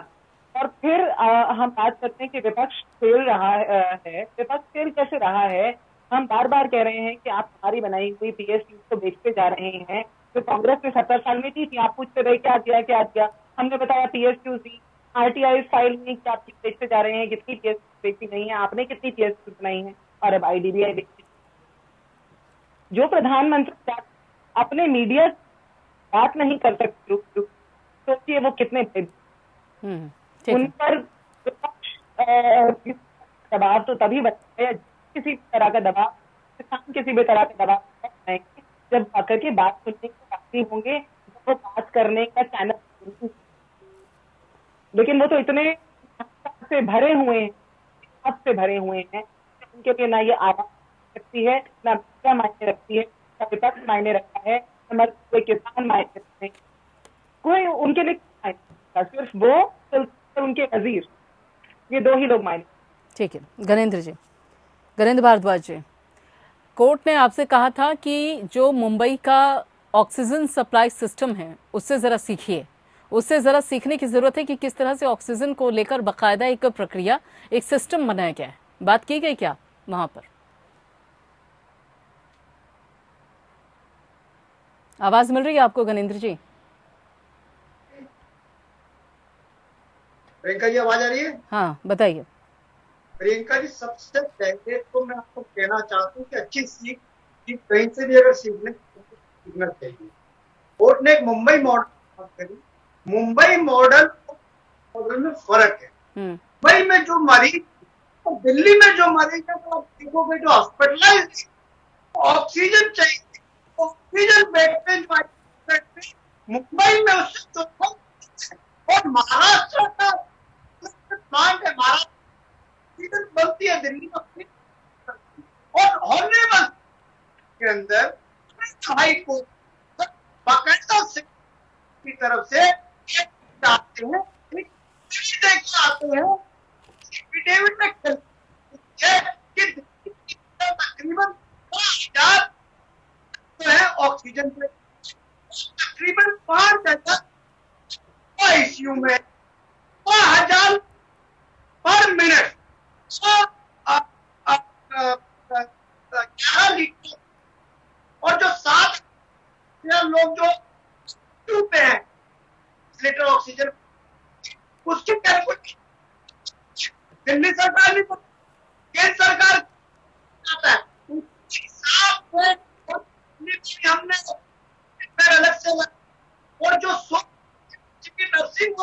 और फिर हम बात करते हैं कि विपक्ष फेल रहा है। विपक्ष फेल कैसे रहा है? हम बार बार कह रहे हैं कि आप हमारी बनाई हुई पीएसयू को बेचते जा रहे हैं, जो कांग्रेस ने 70 साल में की थी। आप पूछते रहे क्या दिया, हमने बताया पीएसयू दी, आरटीआई फाइल में क्या आप बेचते जा रहे हैं, कितनी पीएसयू बेची नहीं है आपने, कितनी पीएसयू बनाई है, और अब आईडीबीआई बेची। जो प्रधानमंत्री अपने मीडिया बात नहीं कर सकते, सोचिए वो कितने उन पर दबाव तो तभी बनता है, किसी तरह का दबाव, किसान किसी भी तरह का दबाव जब आकर के बात सुनने को बाकी होंगे, वो बात करने का चैनल, लेकिन वो तो इतने से भरे हुए हैं, उनके लिए ना ये आवाज रखती है, ना क्या मायने रखती है, ना विपक्ष मायने रखता है, ना कोई किसान मायने रखते हैं, कोई उनके लिए सिर्फ वो उनके वजीर, ये 2 ही लोग मायने। ठीक है, गणेंद्र भारद्वाज जी, कोर्ट ने आपसे कहा था कि जो मुंबई का ऑक्सीजन सप्लाई सिस्टम है उससे जरा सीखिए, उससे जरा सीखने की जरूरत है कि किस तरह से ऑक्सीजन को लेकर बाकायदा एक प्रक्रिया, एक सिस्टम बनाया गया है। बात की गई क्या वहां पर? आवाज मिल रही है आपको गणेंद्र जी? प्रियंका जी आवाज आ रही है? हाँ, बताइए। प्रियंका जी, सबसे पहले तो मैं आपको कहना चाहता हूँ कि अच्छी सीख कि कहीं से भी अगर सीखना चाहिए। कोर्ट ने एक मुंबई मॉडल बात करी, मुंबई मॉडल में फर्क है। मुंबई में जो मरीज और दिल्ली में जो मरीज है, तो आप देखोगे जो हॉस्पिटलाइज ऑक्सीजन चाहिए, ऑक्सीजन बेड पे मुंबई में उससे और महाराष्ट्र का प्लांट है, महाराष्ट्र बनती है दिल्ली में और हॉर्नेबल के अंदर हाई कोर्ट बाकायदा की तरफ से आते हैं, आते हैं एफिडेविट में तकरीबन 5,000 जो है ऑक्सीजन पे, तकरीबन 5,000 आईसीयू में 5,000 पर मिनट 11 लीटर और जो 7 लोग जो पे हैं लीटर ऑक्सीजन उसकी कैलकुलेशन दिल्ली सरकार भी केंद्र सरकार आता है हमने अलग से और जो नर्सिंग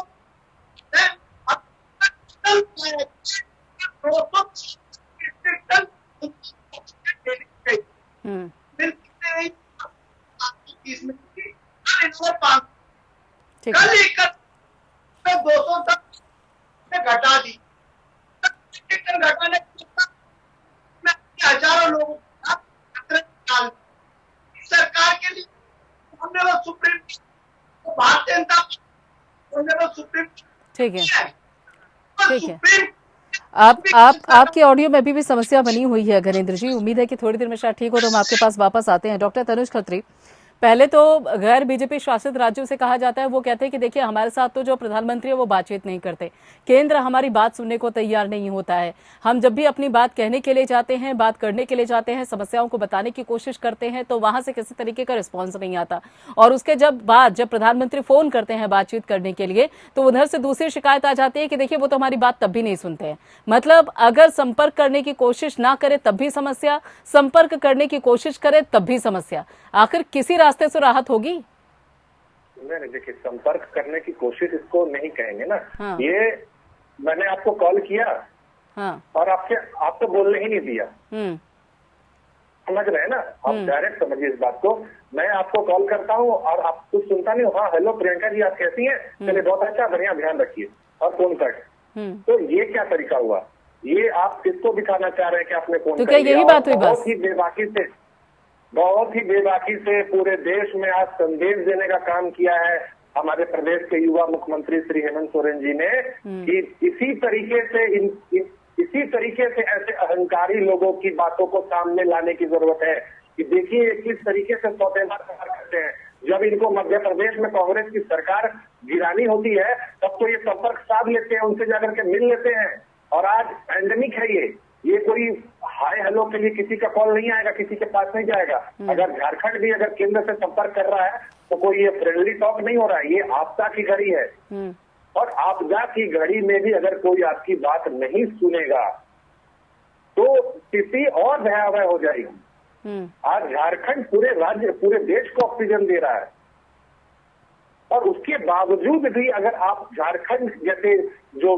कल 200 तक घटा दी, घटाने हजारों लोगों सरकार के लिए हमने वो सुप्रीम भारतीय जनता हमने वो सुप्रीम ठीक है आपके ऑडियो में अभी भी समस्या बनी हुई है घरेंद्र जी। उम्मीद है कि थोड़ी देर में शायद ठीक हो तो हम आपके पास वापस आते हैं। डॉक्टर तनुज खत्री, पहले तो गैर बीजेपी शासित राज्यों से कहा जाता है, वो कहते हैं कि देखिए हमारे साथ तो जो प्रधानमंत्री है वो बातचीत नहीं करते, केंद्र हमारी बात सुनने को तैयार नहीं होता है। हम जब भी अपनी बात कहने के लिए जाते हैं, बात करने के लिए जाते हैं, समस्याओं को बताने की कोशिश करते हैं तो वहां से किसी तरीके का रिस्पॉन्स नहीं आता, और उसके जब प्रधानमंत्री फोन करते हैं बातचीत करने के लिए तो उधर से दूसरी शिकायत आ जाती है कि देखिए वो तो हमारी बात तब भी नहीं सुनते हैं। मतलब अगर संपर्क करने की कोशिश ना करे तब भी समस्या, संपर्क करने की कोशिश करे तब भी समस्या। आखिर किसी रास्ते से राहत होगी? नहीं, देखिए संपर्क करने की कोशिश इसको नहीं कहेंगे ना। हाँ। ये मैंने आपको कॉल किया हाँ। और आपको बोलने ही नहीं दिया, समझ रहे हैं ना आप? डायरेक्ट समझिए इस बात को। मैं आपको कॉल करता हूँ और आप कुछ सुनता नहीं हो। हाँ हेलो प्रियंका जी, आप कैसी हैं? चलिए बहुत अच्छा, बढ़िया, ध्यान रखिए, और फोन कट। तो ये क्या तरीका हुआ? ये आप किसको दिखाना चाह रहे हैं कि आपने फोन तो क्या यही बात हुई? बहुत ही बेबाकी से पूरे देश में आज संदेश देने का काम किया है हमारे प्रदेश के युवा मुख्यमंत्री श्री हेमंत सोरेन जी ने कि इसी तरीके से ऐसे अहंकारी लोगों की बातों को सामने लाने की जरूरत है कि देखिए किस तरीके से सौतेबाज करते हैं। जब इनको मध्य प्रदेश में कांग्रेस की सरकार गिरानी होती है तब तो ये संपर्क साध लेते हैं, उनसे जाकर के मिल लेते हैं। और आज पैंडेमिक है, ये कोई हाय हेलो के लिए किसी का कॉल नहीं आएगा, किसी के पास नहीं जाएगा। अगर झारखंड भी अगर केंद्र से संपर्क कर रहा है तो कोई ये फ्रेंडली टॉक नहीं हो रहा है, ये आपदा की घड़ी है। और आपदा की घड़ी में भी अगर कोई आपकी बात नहीं सुनेगा तो स्थिति और भयावह हो जाएगी। आज झारखंड पूरे राज्य, पूरे देश को ऑक्सीजन दे रहा है, और उसके बावजूद भी अगर आप झारखंड जैसे जो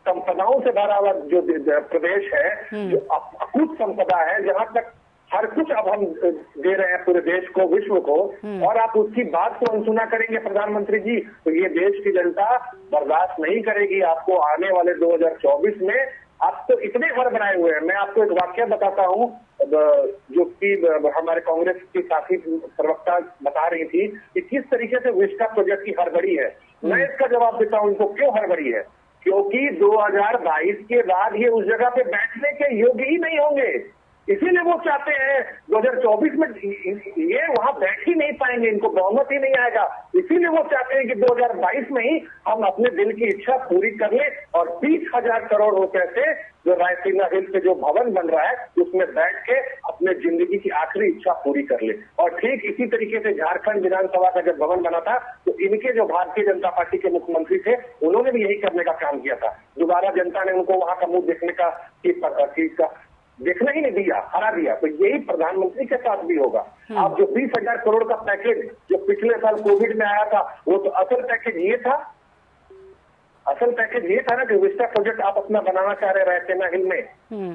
संपदाओं से भरा हुआ जो प्रदेश है, जो अकूत संपदा है, जहां तक हर कुछ अब हम दे रहे हैं पूरे देश को, विश्व को, और आप उसकी बात को अनसुना करेंगे प्रधानमंत्री जी, तो ये देश की जनता बर्दाश्त नहीं करेगी। आपको आने वाले 2024 में आप तो इतने हड़बड़ाए हुए हैं। मैं आपको एक वाक्य बताता हूँ जो कि हमारे कांग्रेस की साथी प्रवक्ता बता रही थी कि किस तरीके से विस्टा प्रोजेक्ट की हड़बड़ी है। मैं इसका जवाब देता हूँ इनको क्यों हड़बड़ी है। क्योंकि 2022 के बाद ये उस जगह पे बैठने के योग्य ही नहीं होंगे, इसीलिए वो चाहते हैं 2024 में ये वहां बैठ ही नहीं पाएंगे, इनको बहुमत ही नहीं आएगा। इसीलिए वो चाहते हैं कि 2022 में ही हम अपने दिल की इच्छा पूरी कर ले और 20,000 करोड़ रुपए से जो रायसीना हिल पे जो भवन बन रहा है उसमें बैठ के अपने अपने जिंदगी की आखिरी इच्छा पूरी कर ले। और ठीक इसी तरीके से झारखंड विधानसभा का जब भवन बना था तो इनके जो भारतीय जनता पार्टी के मुख्यमंत्री थे उन्होंने भी यही करने का काम किया था। दोबारा जनता ने उनको वहां का मुंह देखने का देखना ही नहीं दिया, हरा दिया। तो यही प्रधानमंत्री के साथ भी होगा। आप जो 20,000 करोड़ का पैकेज जो पिछले साल कोविड में आया था, वो तो असल पैकेज ये था। असल पैकेज ये था ना कि विस्टा प्रोजेक्ट आप अपना बनाना चाह रहे रैसेना हिल में,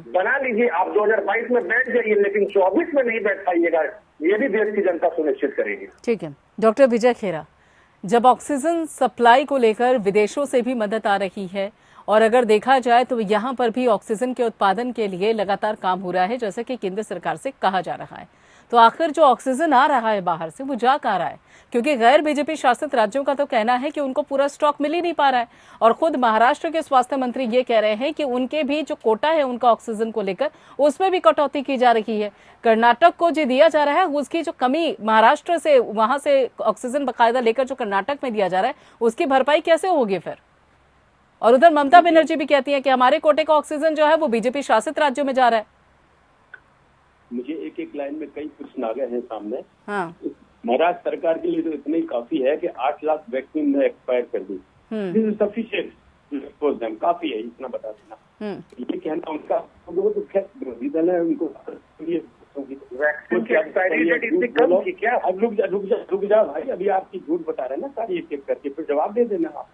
बना लीजिए। आप 2022 में बैठ जाइए, लेकिन 24 में नहीं बैठ पाइएगा। ये भी देश की जनता सुनिश्चित करेगी। ठीक है डॉक्टर विजय खेरा, जब ऑक्सीजन सप्लाई को लेकर विदेशों से भी मदद आ रही है और अगर देखा जाए तो यहाँ पर भी ऑक्सीजन के उत्पादन के लिए लगातार काम हो रहा है, जैसे कि केंद्र सरकार से कहा जा रहा है, तो आखिर जो ऑक्सीजन आ रहा है बाहर से वो जा कहाँ रहा है? क्योंकि गैर बीजेपी शासित राज्यों का तो कहना है कि उनको पूरा स्टॉक मिल ही नहीं पा रहा है और खुद महाराष्ट्र के स्वास्थ्य मंत्री ये कह रहे हैं कि उनके भी जो कोटा है उनका ऑक्सीजन को लेकर उसमें भी कटौती की जा रही है। कर्नाटक को जो दिया जा रहा है उसकी जो कमी महाराष्ट्र से वहां से ऑक्सीजन बाकायदा लेकर जो कर्नाटक में दिया जा रहा है उसकी भरपाई कैसे होगी फिर? और उधर ममता बनर्जी भी कहती है कि हमारे कोटे का ऑक्सीजन जो है वो बीजेपी शासित राज्यों में जा रहा है। मुझे एक एक लाइन में कई प्रश्न आ गए हैं सामने। हाँ। महाराष्ट्र सरकार के लिए तो इतना ही काफी है कि 8 लाख वैक्सीन ने एक्सपायर कर दी। दिस इज सफिशिएंट, काफी है इतना बता देना। ये कहना उनका वो तो खैर विरोधी दल है, उनको वैक्सीन की एक्सपायरी डेट इतनी कम थी क्या? अब रुक जा भाई, अभी आपकी झूठ बता रहे हैं ना सारी एक एक करके, फिर जवाब दे देना आप।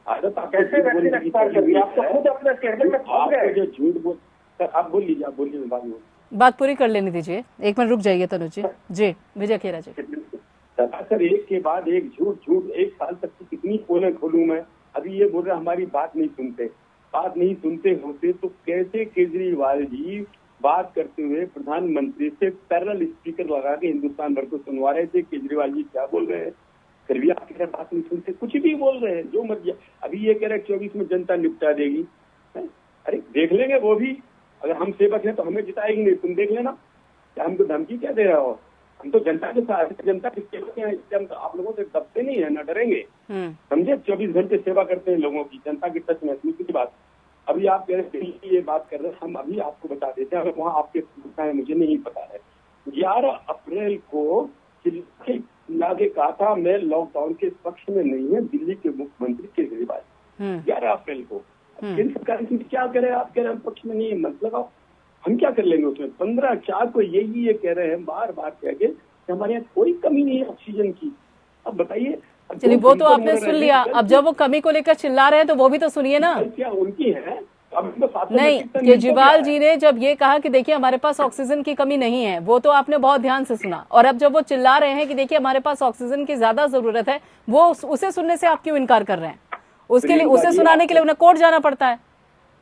आदत आप कैसे वैक्सीन एक्सपायर कर दी? आप तो खुद अपने कैबिनेट में फंस गए। जो झूठ बोल सर, आप बोल लीजिए बात पूरी कर लेने दीजिए, एक मिनट रुक जाइए तनुज जी। विजय खेरा जी, सर एक के बाद एक झूठ एक साल तक की कितनी पोलें खोलूं मैं? अभी ये बोल रहे हमारी बात नहीं सुनते होते तो कैसे केजरीवाल जी बात करते हुए प्रधानमंत्री से पैरेलल स्पीकर लगा के हिंदुस्तान भर को सुनवा रहे थे। केजरीवाल जी क्या बोल रहे हैं, फिर भी आपकी बात नहीं सुनते, कुछ भी बोल रहे हैं जो मर्जी। अभी ये कह रहे 24 में जनता निपटा देगी। अरे देख लेंगे वो भी, अगर हम सेवक हैं तो हमें जिताएंगे नहीं, तुम देख लेना। क्या हमको धमकी क्या दे रहा हो? हम तो जनता के साथ, जनता के सेवक हैं, इसलिए हम तो आप लोगों से दबते नहीं है, न डरेंगे। समझे? 24 घंटे सेवा करते हैं लोगों की, जनता की टच में की बात। अभी आप कह रहे हैं ये बात कर रहे हैं, हम अभी आपको बता देते हैं, अगर वहाँ आपके है मुझे नहीं पता है। 11 अप्रैल को लागे कहा था मैं लॉकडाउन के पक्ष में नहीं है दिल्ली के मुख्यमंत्री केजरीवाल। 11 अप्रैल को केंद्र सरकार क्या करे, आप कह रहे हैं पक्ष में नहीं है, मत लगाओ, हम क्या कर लेंगे उसमें। 15/4 को ये कह रहे हैं बार बार कह के कि हमारे यहाँ कोई कमी नहीं है ऑक्सीजन की। अब बताइए, चलिए वो तो आपने सुन लिया, अब जब वो कमी को लेकर चिल्ला रहे हैं तो वो भी तो सुनिए ना। क्या उनकी है? नहीं, केजरीवाल जी ने जब ये कहा कि देखिए हमारे पास ऑक्सीजन की कमी नहीं है, वो तो आपने बहुत ध्यान से सुना। और अब जब वो चिल्ला रहे हैं कि देखिए हमारे पास ऑक्सीजन की ज्यादा जरूरत है, वो उसे सुनने से आप क्यों इनकार कर रहे हैं? उसके लिए, उसे सुनाने के लिए उन्हें कोर्ट जाना पड़ता है।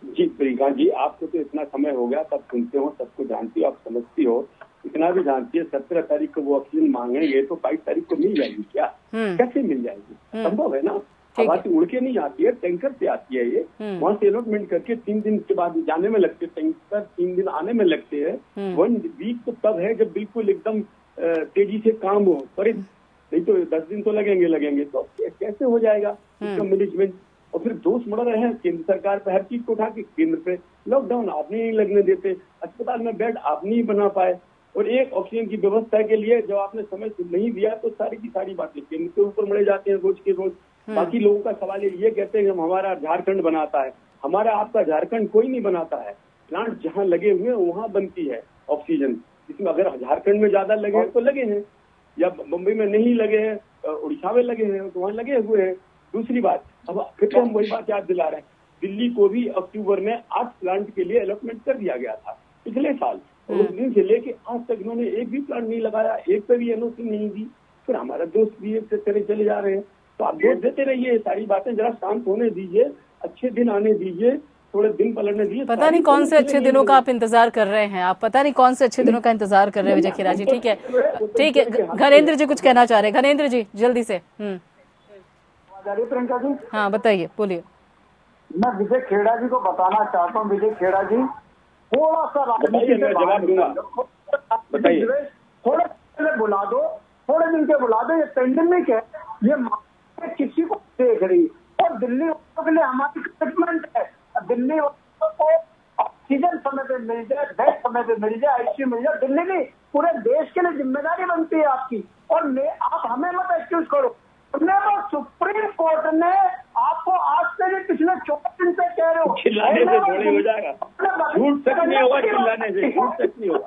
जी प्रियंका जी, आपको तो इतना समय हो गया, सब सुनते हो, सबको जानती हो, आप समझती हो, इतना भी जानती है 17 तारीख को वो ऑक्सीजन मांगेंगे तो 22 तारीख को मिल जाएगी क्या? कैसे मिल जाएगी? संभव है ना? हवा से उड़ के नहीं आती है, टैंकर से आती है ये। वहाँ से अलॉटमेंट करके 3 दिन के बाद जाने में लगते टैंकर, 3 दिन आने में लगते हैं। 1 वीक तो तब है जब बिल्कुल एकदम तेजी से काम हो, पर नहीं तो 10 दिन तो लगेंगे। तो कैसे हो जाएगा इसका मैनेजमेंट? और फिर दोष मड़ रहे हैं केंद्र सरकार पे, हर चीज को उठा के केंद्र पे। लॉकडाउन आपने नहीं लगने देते, अस्पताल में बेड आप नहीं बना पाए, और एक ऑक्सीजन की व्यवस्था के लिए जब आपने समय नहीं दिया तो सारी की सारी बातें केंद्र के ऊपर मरे जाते हैं रोज के रोज। बाकी लोगों का सवाल ये कहते हैं कि हमारा झारखंड बनाता है, हमारा आपका झारखंड कोई नहीं बनाता है। प्लांट जहाँ लगे हुए हैं वहाँ बनती है ऑक्सीजन। इसमें अगर झारखंड में ज्यादा लगे हैं तो लगे हैं, या मुंबई में नहीं लगे हैं, उड़ीसा में लगे हैं तो वहाँ लगे हुए हैं। दूसरी बात, अब फिर तो हम वही बात याद दिला रहे हैं, दिल्ली को भी अक्टूबर में 8 प्लांट के लिए अलॉटमेंट कर दिया गया था पिछले साल, और उस दिन से लेके आज तक इन्होंने एक भी प्लांट नहीं लगाया, एक पे भी एनओसी नहीं दी। फिर हमारा दोस्त भी एक से चले जा रहे हैं। तो आप दोस्त देते रहिए, सारी बातें जरा शांत होने दीजिए, अच्छे दिन आने दीजिए, थोड़े दिन पलटने दीजिए। पता नहीं कौन से अच्छे दिनों का आप इंतजार कर रहे हैं, आप पता नहीं कौन से अच्छे दिनों का इंतजार कर रहे हैं विजय खेरा जी। ठीक है, घनेंद्र जी कुछ कहना चाह रहे हैं। घनेंद्र जी जल्दी से। प्रियंका जी, हाँ बताइए, बोलिए। मैं विजय खेड़ा जी को बताना चाहता हूँ, विजय खेड़ा जी थोड़ा सा राजनीति से जवाब दूंगा, बताइए। थोड़े दिन बुला दो, थोड़े दिन के बुला दो। ये पेंडेमिक है, ये किसी को देख रही, और दिल्ली वालों के लिए हमारी कमिटमेंट है, दिल्ली वालों को ऑक्सीजन समय पे मिल जाए, बेड समय पे मिल जाए, आईसीयू मिल जाए। दिल्ली की पूरे देश के लिए जिम्मेदारी बनती है आपकी, और आप हमें मत एक्सक्यूज करो। सुप्रीम कोर्ट ने आपको आज से भी पिछले 24 दिन से कह रहे हो, चिल्लाने से थोड़ी हो जाएगा, झूठ सच नहीं होगा, चिल्लाने से झूठ सच नहीं होगा।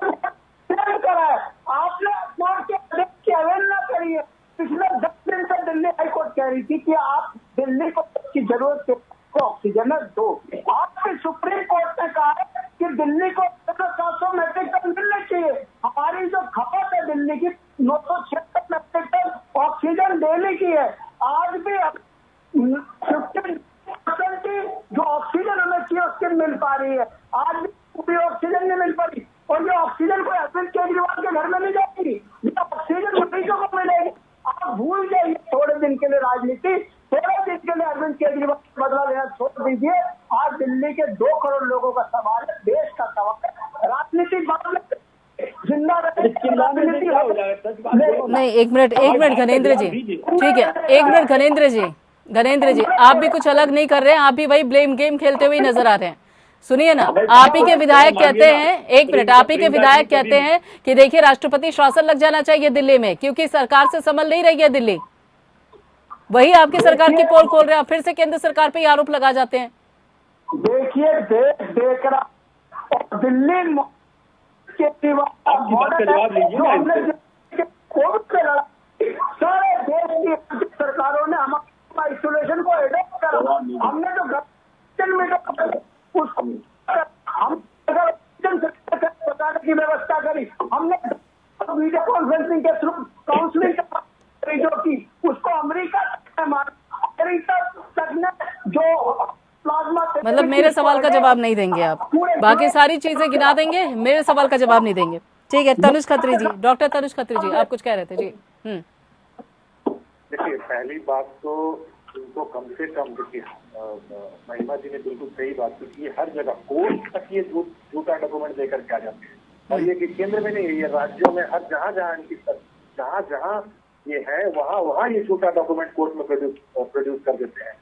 करा है आपने कोर्ट के आदेश की अवहेलना करी है। पिछले 10 दिन से दिल्ली हाईकोर्ट कह रही थी कि आप दिल्ली को की जरूरत को ऑक्सीजन दो। आपके सुप्रीम कोर्ट ने कहा है कि दिल्ली को 700 मेट्रिक टन मिलने चाहिए। हमारी जो खपत है दिल्ली की 976 मेट्रिक टन ऑक्सीजन डेली की है। आज भी 50% की जो ऑक्सीजन हमें चाहिए उसकी मिल पा रही है, आज भी पूरी ऑक्सीजन नहीं मिल पा रही। और ये ऑक्सीजन को अरविंद केजरीवाल के घर में नहीं जाएगी, ये ऑक्सीजन मरीजों को मिलेगी। आप भूल जाइए थोड़े दिन के लिए राजनीति, थोड़े दिन के लिए अरविंद केजरीवाल बदला लेना छोड़ दीजिए। आज दिल्ली के 2 करोड़ लोगों का सवाल है, देश का सवाल है। राजनीति बाद में जिंदा रहे, राजनीति नहीं। एक मिनट गणेंद्र जी, ठीक है, एक मिनट गणेंद्र जी, आप भी कुछ अलग नहीं कर रहे हैं, आप भी वही ब्लेम गेम खेलते हुए नजर आ रहे हैं। सुनिए ना, आप ही के विधायक कहते हैं, एक मिनट, आप ही के विधायक कहते हैं कि देखिए राष्ट्रपति शासन लग जाना चाहिए दिल्ली में, क्योंकि सरकार से संभल नहीं रही है दिल्ली। वही आपकी सरकार की पोल खोल रहे हैं, फिर से केंद्र सरकार पे आरोप लगा जाते हैं। देखिए देश देख रहा, और दिल्ली जवाब लीजिए। कोविड से लड़ा, सारे देश की सरकारों ने हमारे आइसोलेशन को एडॉप्ट करा। हमने जो हम बताने की व्यवस्था करी, हमने वीडियो कॉन्फ्रेंसिंग के थ्रू काउंसलिंग जो की, उसको अमेरिका तक ने जो प्लाज्मा, मतलब मेरे सवाल का जवाब नहीं देंगे आप, बाकी सारी चीजें गिना देंगे, मेरे सवाल का जवाब नहीं देंगे। ठीक है, तनुज खत्री जी, डॉक्टर तनुज खत्री जी, आप कुछ कह रहे थे जी। देखिए, पहली बात तो इनको कम से कम, देखिए महिमा जी ने बिल्कुल सही बात की कि हर जगह कोर्ट तक ये झूठा डॉक्यूमेंट देकर के आ जाते हैं, और ये कि केंद्र में नहीं, ये राज्यों में हर जहाँ इनकी जहाँ ये है वहाँ ये झूठा डॉक्यूमेंट कोर्ट में प्रोड्यूस कर देते हैं।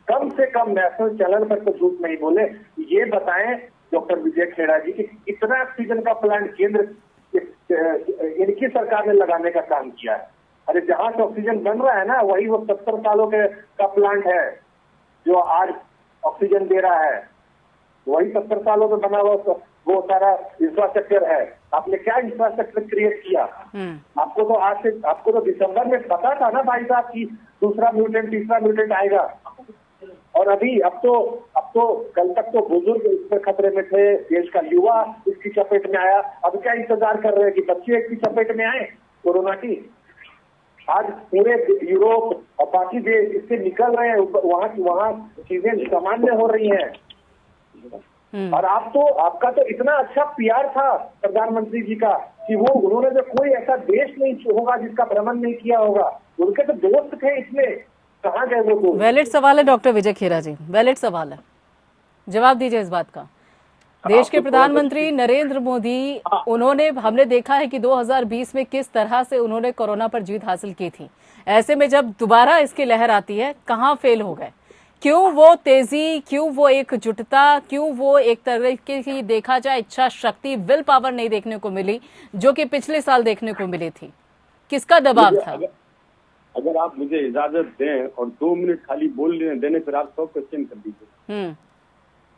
कम से कम नेशनल चैनल पर तो झूठ नहीं बोले। ये बताएं डॉक्टर विजय खेड़ा जी कि कितना ऑक्सीजन का प्लांट केंद्र इनकी सरकार ने लगाने का काम किया है। अरे जहां से ऑक्सीजन बन रहा है ना, वही वो 70 सालों का प्लांट है जो आज ऑक्सीजन दे रहा है, वही 70 सालों में बना हुआ वो सारा इंफ्रास्ट्रक्चर है। आपने क्या इंफ्रास्ट्रक्चर क्रिएट किया? आपको तो दिसंबर में पता था ना भाई साहब की दूसरा म्यूटेंट तीसरा म्यूटेंट आएगा, और अब तो कल तक तो बुजुर्ग इसमें खतरे में थे, देश का युवा इसकी चपेट में आया। अब क्या इंतजार कर रहे हैं कि बच्चे इसकी चपेट में आए कोरोना की? आज पूरे यूरोप और बाकी देश इससे निकल रहे हैं, वहाँ चीजें सामान्य हो रही हैं। और आपका तो इतना अच्छा पीआर था प्रधानमंत्री जी का कि उन्होंने जो कोई ऐसा देश नहीं होगा जिसका भ्रमण नहीं किया होगा, उनके तो दोस्त थे इसमें, कहाँ गए वो दोस्त? वैलिड सवाल है डॉक्टर विजय खेरा जी, वैलिड सवाल है, जवाब दीजिए इस बात का। देश के प्रधानमंत्री नरेंद्र मोदी, उन्होंने, हमने देखा है कि 2020 में किस तरह से उन्होंने कोरोना पर जीत हासिल की थी। ऐसे में जब दोबारा इसकी लहर आती है, कहाँ फेल हो गए? क्यों वो तेजी, क्यों वो एकजुटता, क्यों वो एक तरीके की देखा जाए इच्छा शक्ति, विल पावर नहीं देखने को मिली जो कि पिछले साल देखने को मिली थी? किसका दबाव था? अगर आप मुझे इजाजत दें और 2 मिनट खाली बोलने देने, फिर आप 100 क्वेश्चन कर दीजिए,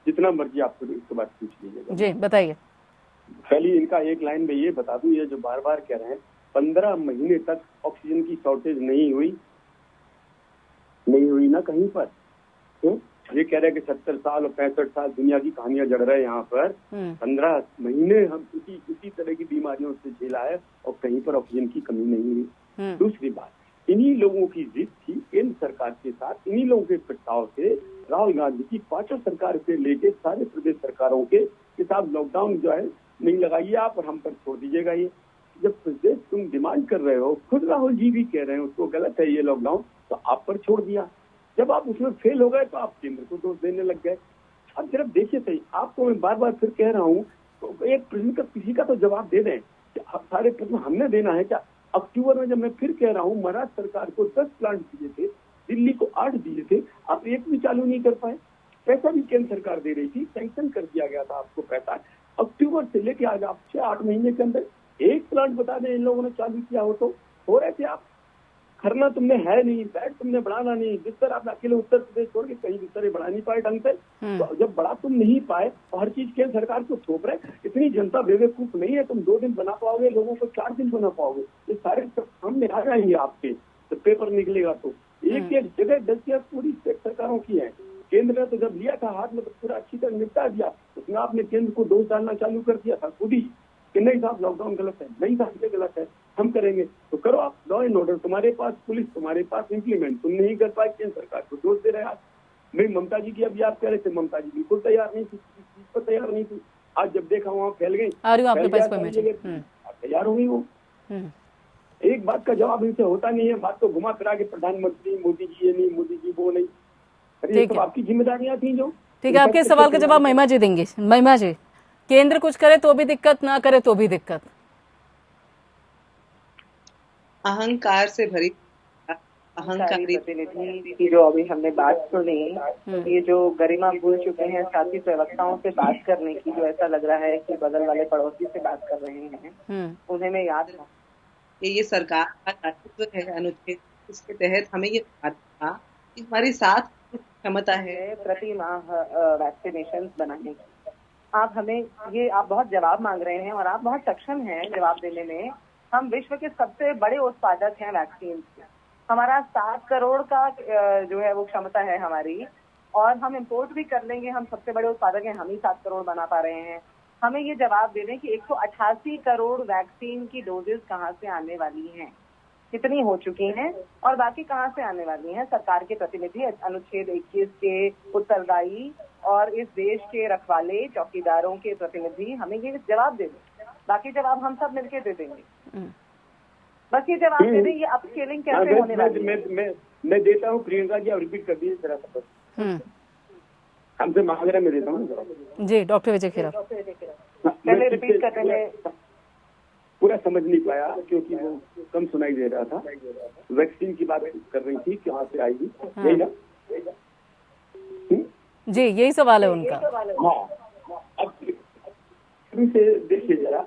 जितना मर्जी आप इसके बाद पूछ लीजिएगा। जी बताइए। पहले इनका एक लाइन में ये बता दूं, ये जो बार बार कह रहे हैं 15 महीने तक ऑक्सीजन की शॉर्टेज नहीं हुई ना कहीं पर। तो ये कह रहे हैं कि 70 साल और 65 साल दुनिया की कहानियां जड़ रहे हैं, यहाँ पर 15 महीने हम उसी तरह की बीमारियों से झेला है और कहीं पर ऑक्सीजन की कमी नहीं हुई। दूसरी बात, इन्हीं लोगों की जिद थी केंद्र सरकार के साथ, इन्हीं लोगों के प्रस्ताव से राहुल गांधी की 5 सरकार से लेके सारे प्रदेश सरकारों के साथ लॉकडाउन जो है नहीं लगाइए आप और हम पर छोड़ दीजिएगा। ये जब प्रदेश तुम डिमांड कर रहे हो, खुद राहुल जी भी कह रहे हैं उसको गलत है ये लॉकडाउन, तो आप पर छोड़ दिया। जब आप उसमें फेल हो गए तो आप केंद्र को दोष देने लग गए। अब सिर्फ देखिए सही, आपको मैं बार बार फिर कह रहा हूँ, तो एक प्रश्न का किसी का तो जवाब दे दें। सारे प्रश्न हमने देना है क्या? अक्टूबर में जब मैं फिर कह रहा हूँ, महाराष्ट्र सरकार को 10 प्लांट दिए थे, दिल्ली को 8 दिए थे, आप एक भी चालू नहीं कर पाए। पैसा भी केंद्र सरकार दे रही थी, सैंक्शन कर दिया गया था आपको पैसा, अक्टूबर से लेके आज आप 6-8 महीने के अंदर एक प्लांट बता दें इन लोगों ने चालू किया हो तो हो रहे थे आप। खरना तुमने है नहीं, बेड तुमने बढ़ाना नहीं, बिस्तर आप अकेले उत्तर प्रदेश छोड़ के कहीं बिस्तर बढ़ा नहीं पाए ढंग से। तो जब बढ़ा तुम नहीं पाए तो हर चीज केंद्र सरकार को थोप रहे। इतनी जनता बेवकूफ नहीं है, तुम 2 दिन बना पाओगे, लोगों को 4 दिन बना पाओगे। ये सारे सामने आ जाएंगे आपके, तो पेपर निकलेगा तो एक एक जगह गलतियां पूरी स्टेट सरकारों की है। केंद्र ने तो जब लिया था हाथ में तो पूरा अच्छी तरह निपटा दिया, उसमें आपने केंद्र को दोष डालना चालू कर दिया था खुद ही कि नहीं साहब लॉकडाउन गलत है, नहीं साहब ये गलत है, हम करेंगे। तो करो आप, लॉ एंड ऑर्डर तुम्हारे पास, पुलिस तुम्हारे पास, इम्प्लीमेंट तुम नहीं कर पाए, केंद्र सरकार को दोष दे रहे हैं। नहीं ममता जी की अभी आप कह रहे थे, ममता जी बिल्कुल तैयार नहीं थी, इस चीज पर तैयार नहीं थी। आज जब देखा वहाँ फैल गई, तैयार हो गई वो। एक बात का जवाब इनसे होता नहीं है, बात को घुमा फिरा के प्रधानमंत्री मोदी जी ये नहीं, मोदी जी वो नहीं। अरे ये सब आपकी जिम्मेदारियां थी जो। ठीक है, आपके सवाल का जवाब महिमा जी देंगे। महिमा जी, केंद्र कुछ करे तो भी दिक्कत, ना करे तो भी दिक्कत। अहंकार से भरी अहंकारी प्रतिनिधि की जो अभी हमने बात सुनी, ये जो गरिमा भूल चुके हैं साथी प्रवक्ताओं से बात करने की, जो ऐसा लग रहा है कि बगल वाले पड़ोसी से बात कर रहे हैं, उन्हें मैं याद रहा ये सरकार का दायित्व है अनुच्छेद, इसके तहत हमें ये था कि हमारी 7 क्षमता है प्रति माह वैक्सीनेशन बनाने की। आप हमें ये, आप बहुत जवाब मांग रहे हैं और आप बहुत सक्षम हैं जवाब देने में। हम विश्व के सबसे बड़े उत्पादक हैं वैक्सीन के। हमारा 7 करोड़ का जो है वो क्षमता है हमारी, और हम इंपोर्ट भी कर लेंगे। हम सबसे बड़े उत्पादक हैं, हम ही 7 करोड़ बना पा रहे हैं। हमें ये जवाब दे दें कि 188 करोड़ वैक्सीन की डोजेस कहाँ से आने वाली हैं, कितनी हो चुकी हैं और बाकी कहाँ से आने वाली हैं। सरकार के प्रतिनिधि, अनुच्छेद 21 के उत्तरदायी और इस देश के रखवाले चौकीदारों के प्रतिनिधि हमें ये जवाब दे दें। बाकी जवाब हम सब मिलकर दे देंगे। बस ये जवाब दे दें, ये अपस्केलिंग कैसे होने वाली है। मैं देता हूँ, प्रियंका जी आप रिपीट कर दीजिए जरा सा। हमसे मांग रहे, मैं देता हूँ जी। डॉक्टर विजय खेरा पहले रिपीट करने में पूरा समझ नहीं पाया क्योंकि वो कम सुनाई दे रहा था। वैक्सीन की बात कर रही थी, कहाँ से आएगी, यही ना? जी यही सवाल है उनका। हाँ, अब से देखिए जरा,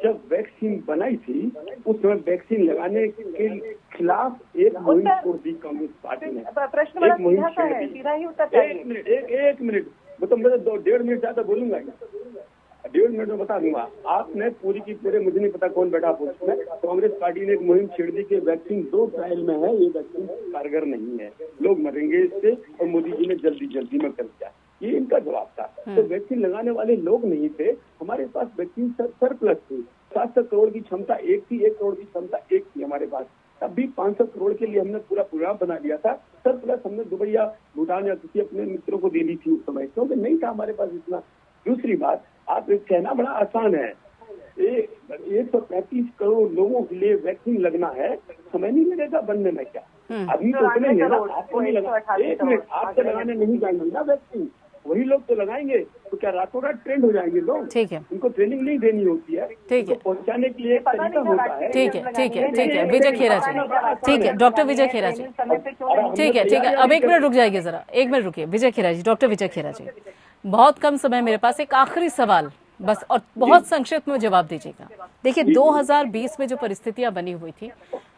जब वैक्सीन बनाई थी उस समय वैक्सीन लगाने के खिलाफ एक मुहिम छोड़ दी कांग्रेस पार्टी ने। प्रश्न बड़ा सीधा सा है, सीधा ही उत्तर चाहिए। एक मिनट मतलब मैं 1.5 मिनट ज्यादा बोलूंगा, 1.5 मिनट में बता दूंगा। आपने पूरी की पूरे, मुझे नहीं पता कौन बैठा पोस्ट में, कांग्रेस पार्टी ने एक मुहिम छेड़ दी कि वैक्सीन 2 ट्रायल में है, ये वैक्सीन कारगर नहीं है, लोग मरेंगे इससे, और मोदी जी ने जल्दी में कर दिया। ये इनका जवाब था। तो वैक्सीन लगाने वाले लोग नहीं थे, हमारे पास वैक्सीन सरप्लस थी। 700 करोड़ की क्षमता एक थी, 1 करोड़ की क्षमता एक थी हमारे पास। तब भी 500 करोड़ के लिए हमने पूरा प्रोग्राम बना दिया था। सरप्लस हमने दुबई या भूटान या किसी अपने मित्रों को दे दी थी उस समय, क्योंकि नहीं था हमारे पास इतना। दूसरी बात, आप कहना बड़ा आसान है, 135 करोड़ लोगों के लिए वैक्सीन लगना है, समय नहीं लगेगा बनने में क्या? अभी तो उतने हैं ना, आपको नहीं लगा। 1 मिनट, आपसे लगाने नहीं जाएंगे ना वैक्सीन, वही लोग तो लगाएंगे। तो क्या रातों रात ट्रेंड हो जाएंगे लोग? ठीक है, उनको ट्रेनिंग नहीं देनी होती है, ठीक है, पहुंचाने के लिए एक तरीका होता है। ठीक है विजय खेरा जी, ठीक है डॉक्टर विजय खेरा जी, ठीक है। अब 1 मिनट रुक जाइए जरा, 1 मिनट रुकिए विजय खेरा जी। डॉक्टर विजय खेरा जी, बहुत कम समय मेरे पास, एक आखिरी सवाल बस, और बहुत संक्षिप्त में जवाब दीजिएगा। देखिए 2020 में जो परिस्थितियां बनी हुई थी,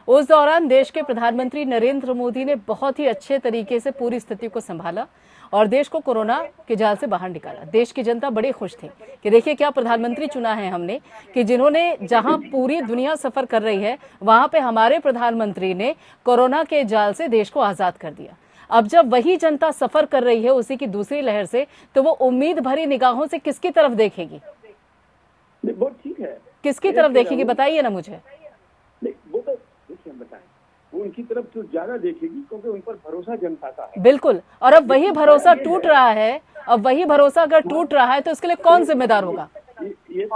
उस दौरान देश के प्रधानमंत्री नरेंद्र मोदी ने बहुत ही अच्छे तरीके से पूरी स्थिति को संभाला और देश को कोरोना के जाल से बाहर निकाला। देश की जनता बड़े खुश थे कि देखिए क्या प्रधानमंत्री चुना है हमने, कि जिन्होंने, जहां पूरी दुनिया सफर कर रही है वहां पे हमारे प्रधानमंत्री ने कोरोना के जाल से देश को आजाद कर दिया। अब जब वही जनता सफर कर रही है उसी की दूसरी लहर से, तो वो उम्मीद भरी निगाहों से किसकी तरफ देखेगी? बहुत ठीक है, किसकी तरफ देखेगी बताइए ना मुझे। नहीं वो तो देखिए, हम बताएं, वो उनकी तरफ तो ज्यादा देखेगी क्योंकि उन पर भरोसा जनता का है। बिल्कुल, और अब वही भरोसा टूट रहा है। अब वही भरोसा अगर टूट रहा है तो इसके लिए कौन जिम्मेदार होगा? ये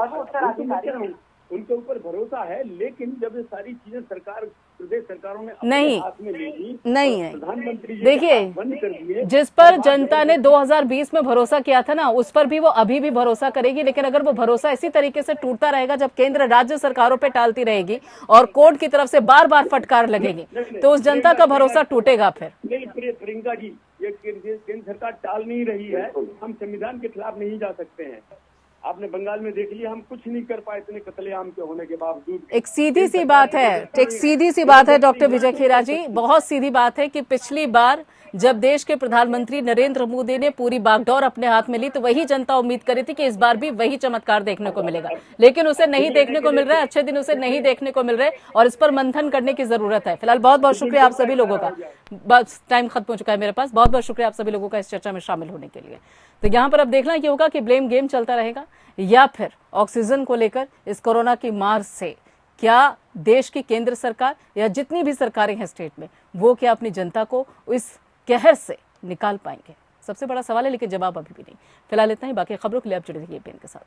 उनके ऊपर भरोसा है, लेकिन जब ये सारी चीजें सरकार, प्रदेश सरकारों ने अपने हाथ में ले ली, नहीं है। प्रधानमंत्री देखिए, बंद कर दिए, जिस पर जनता ने 2020 में भरोसा किया था ना, उस पर भी वो अभी भी भरोसा करेगी। लेकिन अगर वो भरोसा इसी तरीके से टूटता रहेगा, जब केंद्र राज्य सरकारों पे टालती रहेगी और कोर्ट की तरफ से बार बार फटकार लगेगी, तो उस जनता का भरोसा टूटेगा फिर। नहीं प्रियंका जी, ये केंद्र सरकार टाल नहीं रही है, हम संविधान के खिलाफ नहीं जा सकते हैं। आपने बंगाल में देख लिया, हम कुछ नहीं कर पाए इतने कत्लेआम के होने के बावजूद। एक सीधी सी बात है डॉक्टर विजय खेरा जी, बहुत सीधी बात है कि पिछली बार जब देश के प्रधानमंत्री नरेंद्र मोदी ने पूरी बागडोर अपने हाथ में ली तो वही जनता उम्मीद करी थी कि इस बार भी वही चमत्कार देखने को मिलेगा, लेकिन उसे नहीं देखने को मिल रहा है, अच्छे दिन उसे नहीं देखने को मिल रहे और इस पर मंथन करने की जरूरत है। फिलहाल बहुत बहुत शुक्रिया आप सभी लोगों का, बस टाइम खत्म हो चुका है मेरे पास। बहुत बहुत शुक्रिया आप सभी लोगों का इस चर्चा में शामिल होने के लिए। तो यहाँ पर अब देखना ये होगा कि ब्लेम गेम चलता रहेगा या फिर ऑक्सीजन को लेकर इस कोरोना की मार से क्या देश की केंद्र सरकार या जितनी भी सरकारें हैं स्टेट में, वो क्या अपनी जनता को इस कहर से निकाल पाएंगे, सबसे बड़ा सवाल है, लेकिन जवाब अभी भी नहीं। फिलहाल इतना ही, बाकी खबरों के लिए आप जुड़े रहिए एबीएन के साथ।